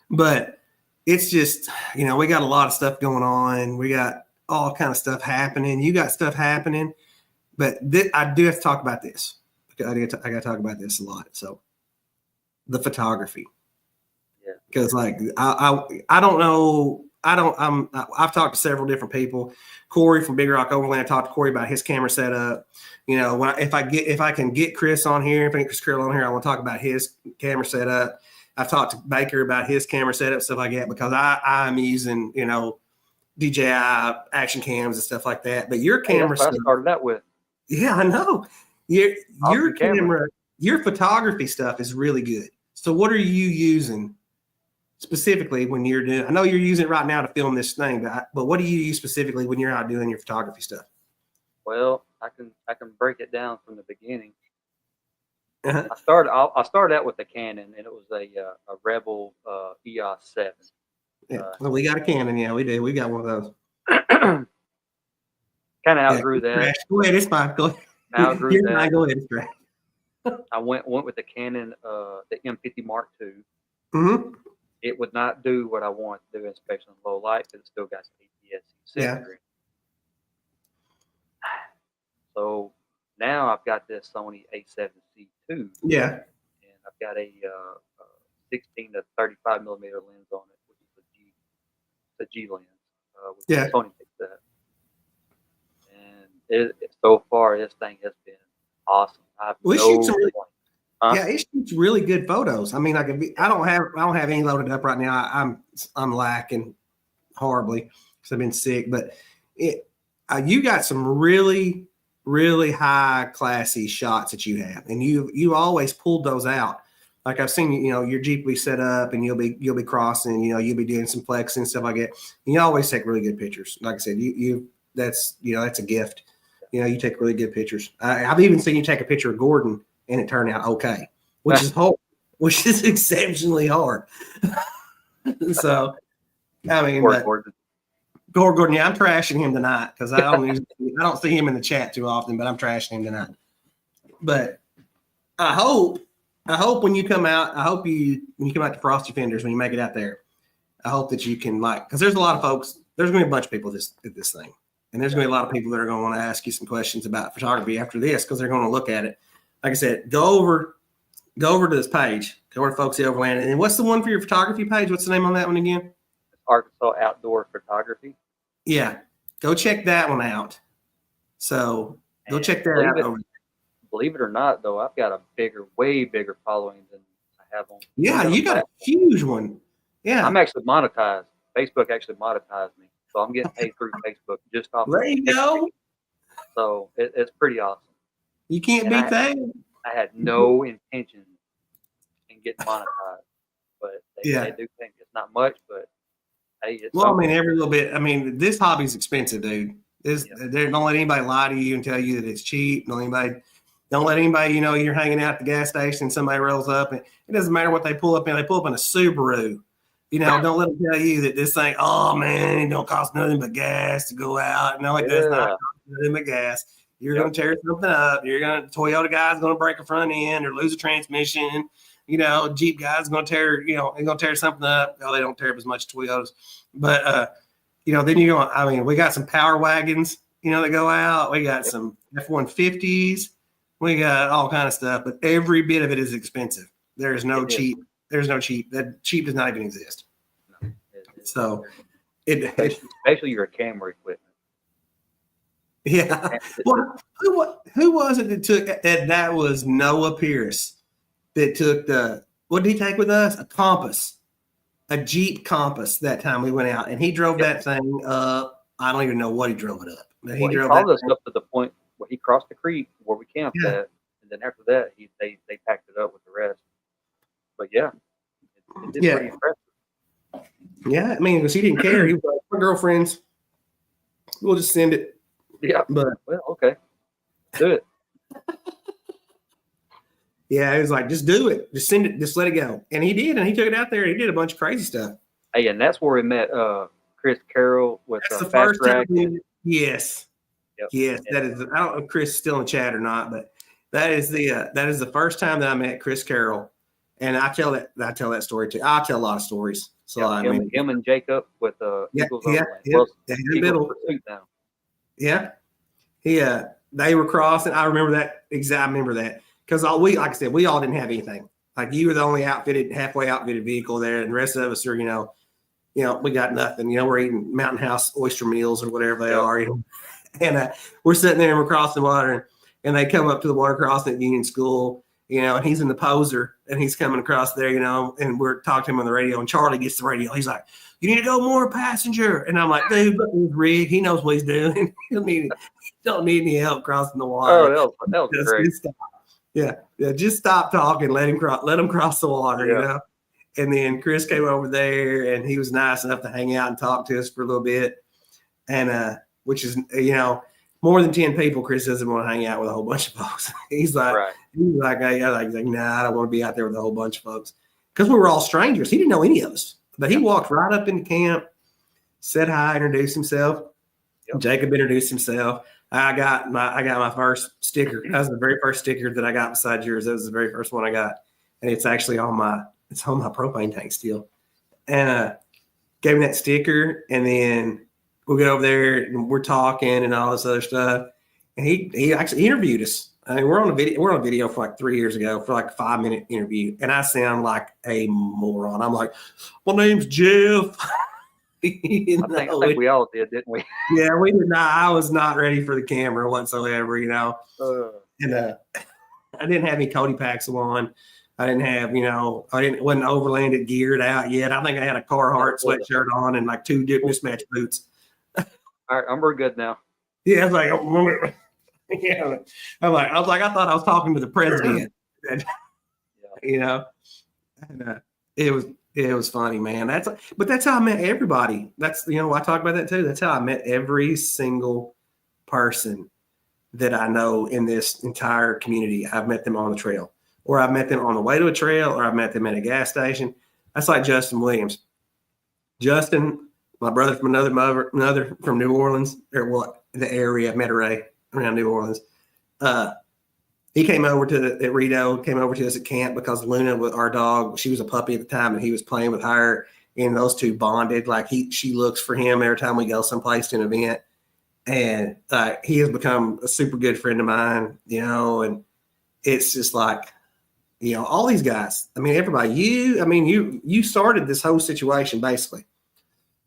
but it's just we got a lot of stuff going on. We got all kind of stuff happening. You got stuff happening, but I do have to talk about this. I got to talk about this a lot. So, the photography. Yeah. Because I don't know. I've talked to several different people. Corey from Big Rock Overland. I talked to Corey about his camera setup. If I can get Chris on here, if I get Chris Carroll on here, I want to talk about his camera setup. I've talked to Baker about his camera setup, stuff like that, because I'm using, DJI action cams and stuff like that. But your camera I started that with. Yeah, I know. Your camera, your photography stuff is really good. So what are you using specifically when you're doing? I know you're using it right now to film this thing, but what do you use specifically when you're out doing your photography stuff? Well, I can break it down from the beginning. Uh-huh. I started out with a Canon, and it was a Rebel EOS 7. Yeah. Well, we got a Canon. Yeah, we do. We got one of those. Kind of outgrew that. Go ahead. It's fine. Go ahead. Outgrew that. Fine. Go ahead. It's great. I went with the Canon, the M50 Mark II. Mm-hmm. It would not do what I want to do, especially in low light, because it still got some APS-C sensor. So now I've got this Sony A7C II. Yeah. And I've got a 16 to 35 millimeter lens on it, which is a G lens. Which Sony takes that. And so far, this thing has been awesome. Yeah, it shoots really good photos. I mean, I don't have any loaded up right now. I'm lacking horribly because I've been sick. But you got some really, really high classy shots that you have, and you always pulled those out. Like I've seen, your Jeep will be set up, and you'll be crossing. You'll be doing some flexing and stuff like that. You always take really good pictures. Like I said, that's a gift. You take really good pictures. I've even seen you take a picture of Gordon and it turned out okay, which is exceptionally hard. So, I mean, Gordon, yeah, I'm trashing him tonight because I don't see him in the chat too often, but I'm trashing him tonight. But I hope when you come out, when you come out to Frosty Fenders, when you make it out there, I hope that you can because there's a lot of folks, there's going to be a bunch of people at this thing. And there's going to be a lot of people that are going to want to ask you some questions about photography after this because they're going to look at it. Like I said, go over to this page. Go over to Folksy Overlanding. And what's the one for your photography page? What's the name on that one again? Arkansas Outdoor Photography. Yeah. Go check that one out. So go check that out. Believe it or not, though, I've got a way bigger following than I have on. Yeah, you got a huge one. Yeah. I'm actually monetized. Facebook actually monetized me. So I'm getting paid through Facebook just off. There you go. So it's pretty awesome. You can't beat that. I had no intention in getting monetized, but they do think it's not much, but hey, it's I mean, every little bit. I mean, this hobby's expensive, dude. Don't let anybody lie to you and tell you that it's cheap. Don't let anybody, you're hanging out at the gas station and somebody rolls up, and it doesn't matter what they pull up in. They pull up in a Subaru. Don't let them tell you that this thing, oh man, it don't cost nothing but gas to go out. No, it does not cost nothing but gas. You're going to tear something up. Toyota guy's going to break a front end or lose a transmission. Jeep guy's going to tear something up. No, they don't tear up as much as Toyotas. But, then we got some power wagons, that go out. We got some F-150s. We got all kind of stuff, but every bit of it is expensive. There's no cheap. There's no cheap. That cheap does not even exist. No, especially your camera equipment. Yeah. Well, who was it that took that was Noah Pierce that took what did he take with us? A compass, a Jeep Compass that time we went out, and he drove that thing up. I don't even know what he drove it up. But he called us up to the point where he crossed the creek where we camped at, and then after that they packed it up with the rest. But yeah, it did pretty impressive. Yeah, I mean, because he didn't care. He was like, "My girlfriends, we'll just send it." Yeah, but okay, do it. Yeah, he was like, "Just do it. Just send it. Just let it go." And he did, and he took it out there. And he did a bunch of crazy stuff. Hey, and that's where we met Chris Carroll with the first Rack. Yes, yes, that is. I don't know if Chris is still in chat or not, but that is the first time that I met Chris Carroll. And I tell that story too. I tell a lot of stories. So him and Jacob with Eagles they were crossing. I remember that because like I said, we all didn't have anything. Like you were the only halfway outfitted vehicle there, and the rest of us are, we got nothing. We're eating Mountain House oyster meals or whatever they are, and we're sitting there and we're crossing the water, and they come up to the water crossing at Union School. And he's in the poser and he's coming across there, and we're talking to him on the radio, and Charlie gets the radio. He's like, "You need to go more passenger." And I'm like, "Dude, look at his rig. He knows what he's doing. He don't need any help crossing the water." Oh, that was great. Yeah. Just stop talking. Let him cross the water, And then Chris came over there, and he was nice enough to hang out and talk to us for a little bit. And which is, more than 10 people, Chris doesn't want to hang out with a whole bunch of folks. He's like, hey, nah, I don't want to be out there with a whole bunch of folks. Because we were all strangers. He didn't know any of us. But he walked right up into camp, said hi, introduced himself. Yep. Jacob introduced himself. I got my first sticker. That was the very first sticker that I got besides yours. That was the very first one I got. And it's actually on my propane tank still. And gave me that sticker, and then we'll get over there and we're talking and all this other stuff. And he actually interviewed us. I mean, we're on a video for like 3 years ago for like a 5-minute interview. And I sound like a moron. I'm like, my name's Jeff. I think we all did, didn't we? Yeah, we did not. I was not ready for the camera whatsoever, And I didn't have any Cody packs on. I didn't have, wasn't overlanded geared out yet. I think I had a Cartwright sweatshirt on and like 2 mismatched boots. All right, we're good now. Yeah, I was like, yeah. I thought I was talking to the president. And it was funny, man. But that's how I met everybody. That's, I talk about that too. That's how I met every single person that I know in this entire community. I've met them on the trail, or I've met them on the way to a trail, or I've met them at a gas station. That's like Justin Williams. Justin, my brother from another from New Orleans, or the area of Metairie around New Orleans. He came over at Rito, came over to us at camp because Luna, with our dog, she was a puppy at the time, and he was playing with her, and those two bonded. Like she looks for him every time we go someplace to an event, and he has become a super good friend of mine. And it's just like, all these guys. I mean, everybody. You started this whole situation basically.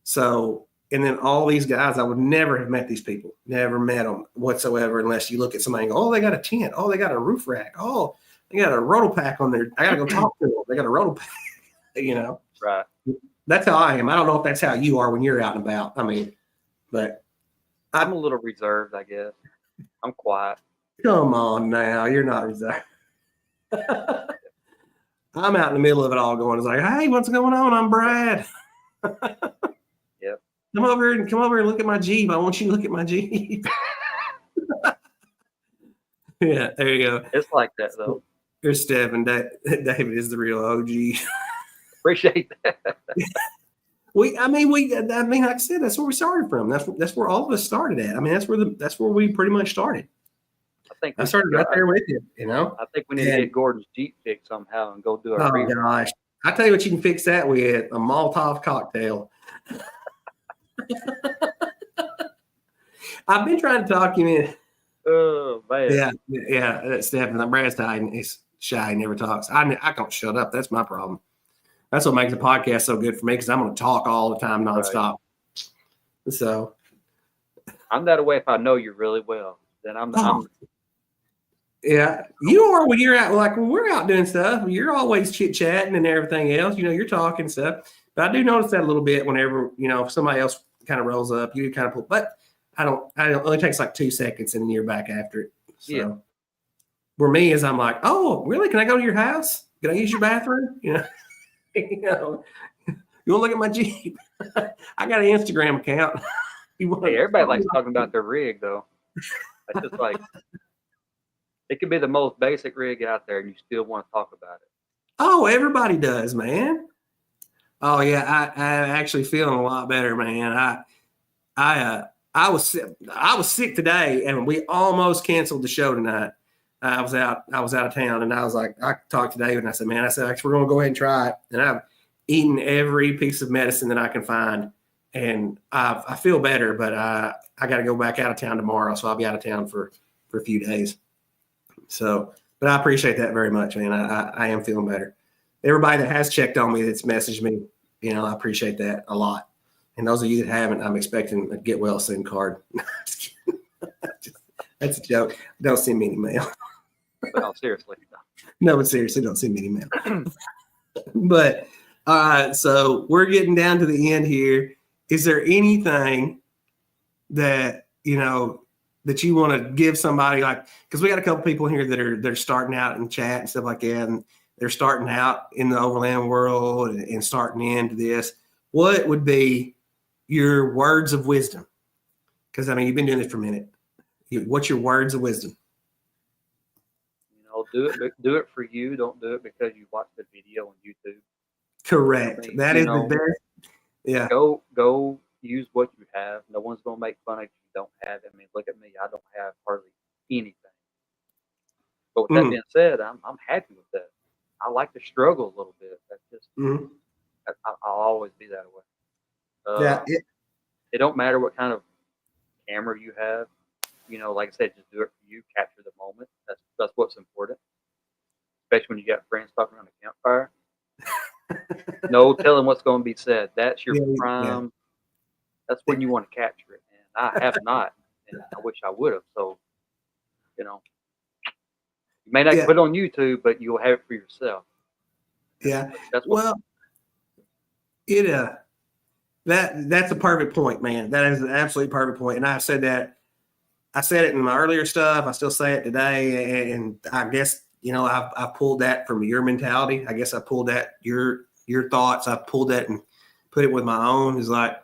So. And then all these guys, I would never have met these people, never met them whatsoever, unless you look at somebody and go, oh, they got a tent. Oh, they got a roof rack. Oh, they got a roto pack on there. I got to go talk to them. They got a roto pack, Right. That's how I am. I don't know if that's how you are when you're out and about. But I'm a little reserved, I guess. I'm quiet. Come on now. You're not reserved. I'm out in the middle of it all going, it's like, hey, what's going on? I'm Brad. Come over and look at my Jeep. I want you to look at my Jeep. Yeah, there you go. It's like that though. There's Stephen. David is the real OG. Appreciate that. Like I said, that's where we started from. That's where all of us started at. I mean, that's where we pretty much started. I started right there with you. I think we need to get Gordon's Jeep fixed somehow and go do a rerun. Gosh, I tell you what, you can fix that with a Molotov cocktail. I've been trying to talk you in. Oh man. Yeah. Stephen, Brad's hiding. He's shy. He never talks. I can't shut up. That's my problem. That's what makes the podcast so good for me, because I'm going to talk all the time, nonstop. Right. So I'm that way if I know you really well. Then yeah, you are when you're out. Like when we're out doing stuff, you're always chit chatting and everything else. You're talking stuff. But I do notice that a little bit whenever if somebody else kind of rolls up, you kind of pull. But I don't. It only takes like 2 seconds, and then you're back after it. So, yeah. Where me is, I'm like, oh, really? Can I go to your house? Can I use your bathroom? You want to look at my Jeep? I got an Instagram account. Everybody likes talking about their rig, though. It's just like it could be the most basic rig out there, and you still want to talk about it. Oh, everybody does, man. Oh yeah, I actually feeling a lot better, man. I was sick today, and we almost canceled the show tonight. I was out of town, and I was like, I talked to David, and I said, man, we're going to go ahead and try it. And I've eaten every piece of medicine that I can find, and I feel better, but I got to go back out of town tomorrow, so I'll be out of town for a few days. So, but I appreciate that very much, man. I am feeling better. Everybody that has checked on me, that's messaged me, I appreciate that a lot. And those of you that haven't, I'm expecting a get well soon card. That's a joke. Don't send me any mail. No, seriously. No, but seriously, don't send me any mail. But all right, so we're getting down to the end here. Is there anything that that you want to give somebody, like, because we got a couple people here that are starting out in chat and stuff like that, and they're starting out in the overland world and starting into this, what would be your words of wisdom? Because I mean, you've been doing this for a minute. What's your words of wisdom? Do it for you. Don't do it because you watched the video on YouTube. Correct. I mean, that is the best. Yeah. Go use what you have. No one's gonna make fun of you. You don't have it. I mean, look at me. I don't have hardly anything. But with that being said, I'm happy with that. I like to struggle a little bit. That's just I'll always be that way. It don't matter what kind of camera you have. Like I said, just do it for you. Capture the moment. That's what's important. Especially when you got friends talking around a campfire. No telling what's going to be said. That's your prime. Yeah. That's when you want to capture it. And I have not. And I wish I would have. So, you may not put it on YouTube, but you'll have it for yourself. Yeah. That's a perfect point, man. That is an absolutely perfect point. And I said it in my earlier stuff. I still say it today. And I guess, I pulled that from your mentality. I guess I pulled that, your thoughts. I pulled that and put it with my own. It's like,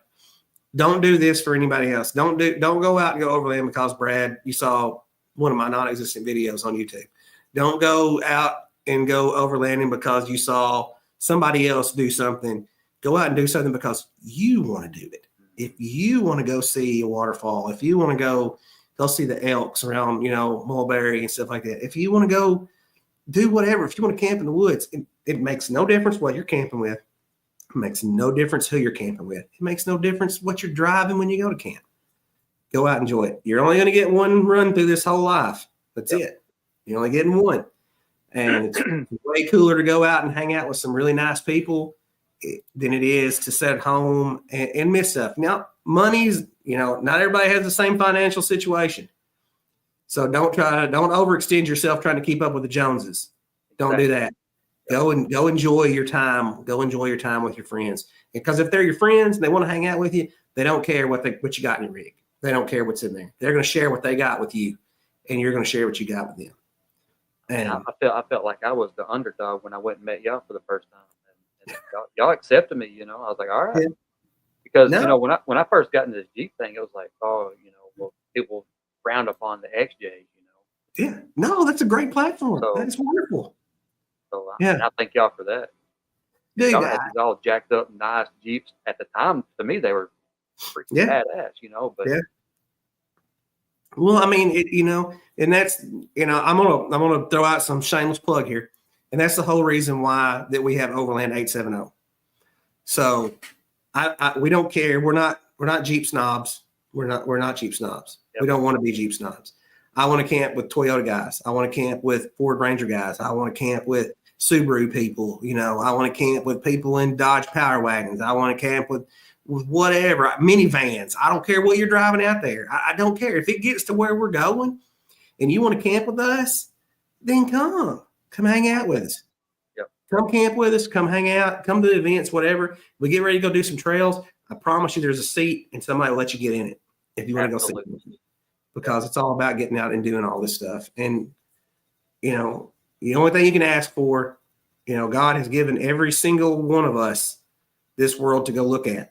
don't do this for anybody else. Don't go out and go overland because, Brad, you saw one of my non-existent videos on YouTube. Don't go out and go overlanding because you saw somebody else do something. Go out and do something because you want to do it. If you want to go see a waterfall, if you want to go see the elks around, Mulberry and stuff like that. If you want to go do whatever, if you want to camp in the woods, it makes no difference what you're camping with. It makes no difference who you're camping with. It makes no difference what you're driving when you go to camp. Go out and enjoy it. You're only going to get one run through this whole life. That's it. You're only getting one. And it's way cooler to go out and hang out with some really nice people than it is to sit at home and miss stuff. Now, money's, not everybody has the same financial situation. So don't overextend yourself trying to keep up with the Joneses. Don't do that. Go enjoy your time. Go enjoy your time with your friends. Because if they're your friends and they want to hang out with you, they don't care what you got in your rig. They don't care what's in there. They're going to share what they got with you, and you're going to share what you got with them. And I felt like I was the underdog when I went and met y'all for the first time. And y'all accepted me, I was like, all right. Yeah. Because, when I first got into this Jeep thing, it was like, people frowned upon the XJs, Yeah. No, that's a great platform. That's wonderful. So, I thank y'all for that. Dude, y'all had these all jacked up, nice Jeeps. At the time, to me, they were pretty badass, but. Yeah. Well, I mean, and that's, I'm gonna throw out some shameless plug here, and that's the whole reason why that we have Overland 870. So, we don't care. We're not Jeep snobs. We're not Jeep snobs. Yep. We don't want to be Jeep snobs. I want to camp with Toyota guys. I want to camp with Ford Ranger guys. I want to camp with Subaru people. I want to camp with people in Dodge Power Wagons. I want to camp with whatever, minivans. I don't care what you're driving out there. I don't care. If it gets to where we're going and you want to camp with us, then come hang out with us. Yep. Come camp with us. Come hang out. Come to the events, whatever. We get ready to go do some trails. I promise you there's a seat and somebody will let you get in it if you want to go see it. Because it's all about getting out and doing all this stuff. And, the only thing you can ask for, God has given every single one of us this world to go look at.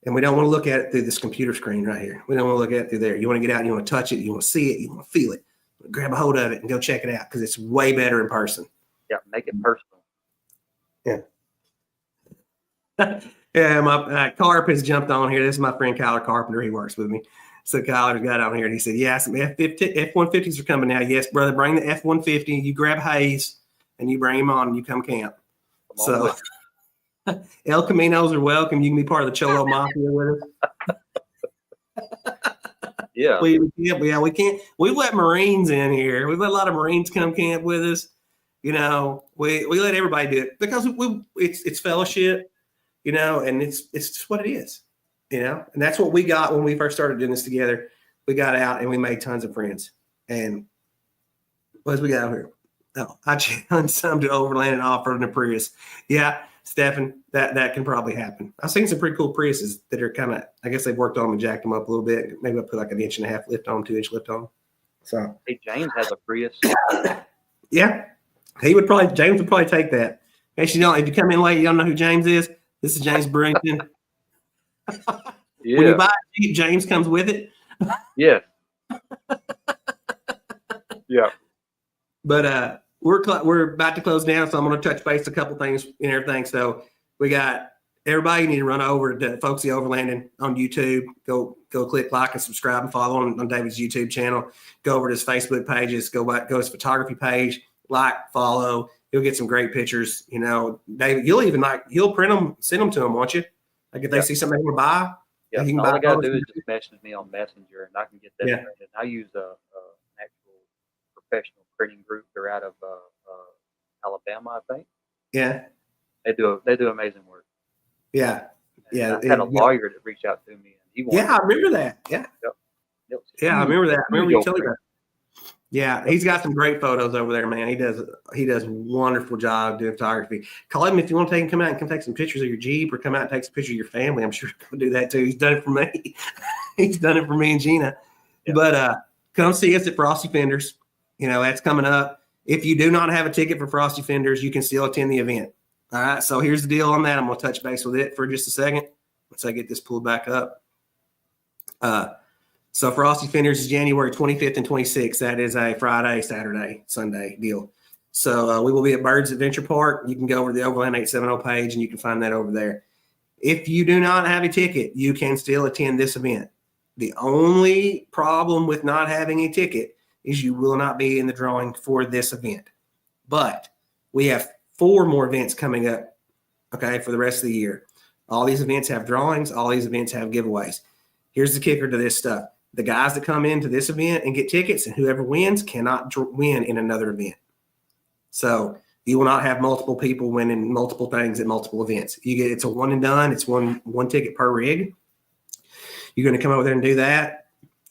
And we don't want to look at it through this computer screen right here. We don't want to look at it through there. You want to get out and you want to touch it. You want to see it. You want to feel it. Grab a hold of it and go check it out because it's way better in person. Yeah, make it personal. Yeah. Yeah, my Carp has jumped on here. This is my friend Kyler Carpenter. He works with me. So Kyler got on here and he said, yeah, some F-150s are coming now. Yes, brother, bring the F-150. You grab Hayes and you bring him on and you come camp. So El Caminos are welcome. You can be part of the Cholo Mafia with us. Yeah. We can't. We let Marines in here. We let a lot of Marines come camp with us. We let everybody do it because it's fellowship, and it's just what it is. And that's what we got when we first started doing this together. We got out and we made tons of friends. And what else we got out here? Oh, I challenged some to overland and off-road in a Prius. Yeah, Stefan, that can probably happen. I've seen some pretty cool Priuses that are kind of, I guess they've worked on them and jacked them up a little bit. Maybe I put like 1.5 inch lift on them, 2 inch lift on them. So hey, James has a Prius. Yeah. James would probably take that. In case you don't, if you come in late, you don't know who James is. This is James Brewington. Yeah. When you buy a Jeep, James comes with it. Yeah. Yeah. But we're about to close down, so I'm going to touch base a couple things and everything. So we got everybody need to run over to Folksy Overlanding on YouTube. Go click like and subscribe and follow on David's YouTube channel. Go over to his Facebook pages. Go to his photography page. Like, follow. You'll get some great pictures. You know, David, you'll print them, send them to them, won't you? Like if they see something they want to buy. Yeah. You can All buy I got to those. do is just message me on Messenger, and I can get that printed. I use an actual professional printing group. They're out of Alabama, I think. Yeah. They do amazing work. Yeah. Yeah. I had a lawyer that reached out to me, and he wanted. Yeah, I remember that. Yeah. Yep. Yeah, I remember that. I remember you telling me that. Yeah, he's got some great photos over there, man. He does a wonderful job doing photography. Call him if you want to come out and come take some pictures of your Jeep or come out and take some pictures of your family. I'm sure he'll do that too. He's done it for me. He's done it for me and Gina. Yeah. But come see us at Frosty Fenders. You know, that's coming up. If you do not have a ticket for Frosty Fenders, you can still attend the event. All right, so here's the deal on that. I'm going to touch base with it for just a second once I get this pulled back up. So Frosty Fenders is January 25th and 26th. That is a Friday, Saturday, Sunday deal. So we will be at Birds Adventure Park. You can go over to the Overland 870 page and you can find that over there. If you do not have a ticket, you can still attend this event. The only problem with not having a ticket is you will not be in the drawing for this event. But we have 4 more events coming up, okay, for the rest of the year. All these events have drawings. All these events have giveaways. Here's the kicker to this stuff. The guys that come into this event and get tickets and whoever wins cannot win in another event. So you will not have multiple people winning multiple things at multiple events. It's a one and done. It's one ticket per rig. You're going to come over there and do that.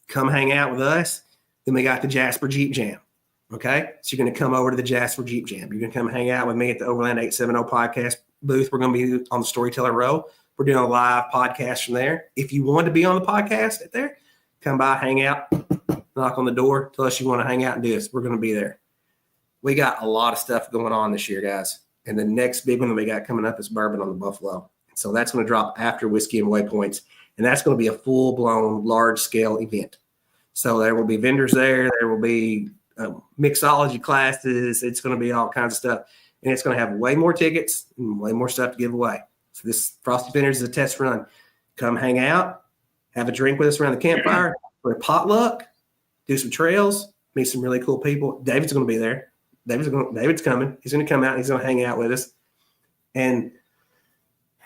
Come hang out with us. Then we got the Jasper Jeep Jam. Okay. So you're going to come over to the Jasper Jeep Jam. You're going to come hang out with me at the Overland 870 podcast booth. We're going to be on the Storyteller Row. We're doing a live podcast from there. If you want to be on the podcast at there, come by, hang out, knock on the door, tell us you want to hang out and do this. We're going to be there. We got a lot of stuff going on this year, guys. And the next big one that we got coming up is Bourbon on the Buffalo. So that's going to drop after Whiskey and Waypoints. And that's going to be a full-blown, large-scale event. So there will be vendors there. There will be mixology classes. It's going to be all kinds of stuff. And it's going to have way more tickets and way more stuff to give away. So this Frosty Fenders is a test run. Come hang out. Have a drink with us around the campfire, for a potluck, do some trails, meet some really cool people. David's going to be there. David's coming. He's going to come out. And he's going to hang out with us. And,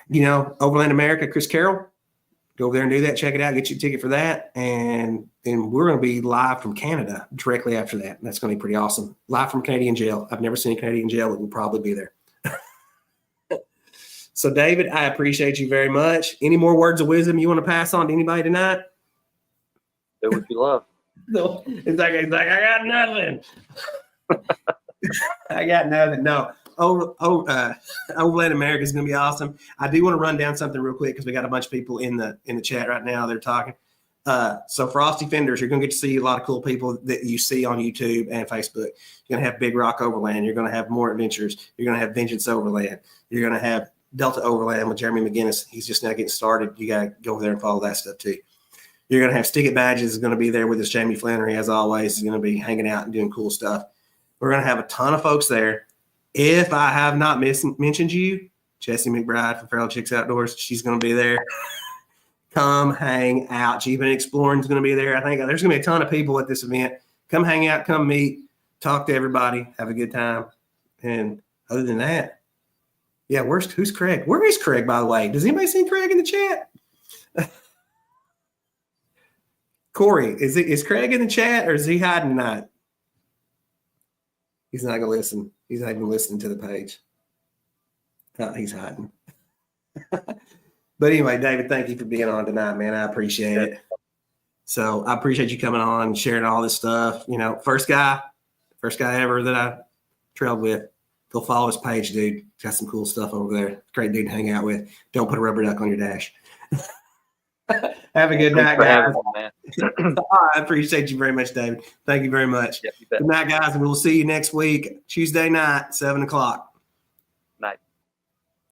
you know, Overland America, Chris Carroll, go over there and do that. Check it out. Get you a ticket for that. And then we're going to be live from Canada directly after that. That's going to be pretty awesome. Live from Canadian jail. I've never seen a Canadian jail, but we'll probably be there. So, David, I appreciate you very much. Any more words of wisdom you want to pass on to anybody tonight? Do what you love. No, it's like I got nothing. I got nothing. No. Overland America is going to be awesome. I do want to run down something real quick because we got a bunch of people in the chat right now. They're talking. So Frosty Fenders, you're going to get to see a lot of cool people that you see on YouTube and Facebook. You're going to have Big Rock Overland. You're going to have More Adventures. You're going to have Vengeance Overland. You're going to have Delta Overland with Jeremy McGinnis. He's just now getting started. You got to go over there and follow that stuff too. You're going to have Stick It Badges is going to be there with us. Jamie Flannery, as always, is going to be hanging out and doing cool stuff. We're going to have a ton of folks there. If I have not mentioned you, Jessie McBride from Feral Chicks Outdoors, she's going to be there. Come hang out. Jeep and Exploring is going to be there. I think there's going to be a ton of people at this event. Come hang out, come meet, talk to everybody, have a good time. And other than that, yeah, who's Craig? Where is Craig, by the way? Does anybody see Craig in the chat? Corey, is Craig in the chat or is he hiding tonight? He's not going to listen. He's not even listening to the page. He's hiding. But anyway, David, thank you for being on tonight, man. I appreciate it. So I appreciate you coming on and sharing all this stuff. You know, first guy ever that I trailed with. Go follow his page, dude. Got some cool stuff over there. Great dude to hang out with. Don't put a rubber duck on your dash. Have a good Thanks night, for guys. having me, man. I appreciate you very much, David. Thank you very much. Yeah, you bet. Good night, guys, and we'll see you next week, Tuesday night, 7 o'clock.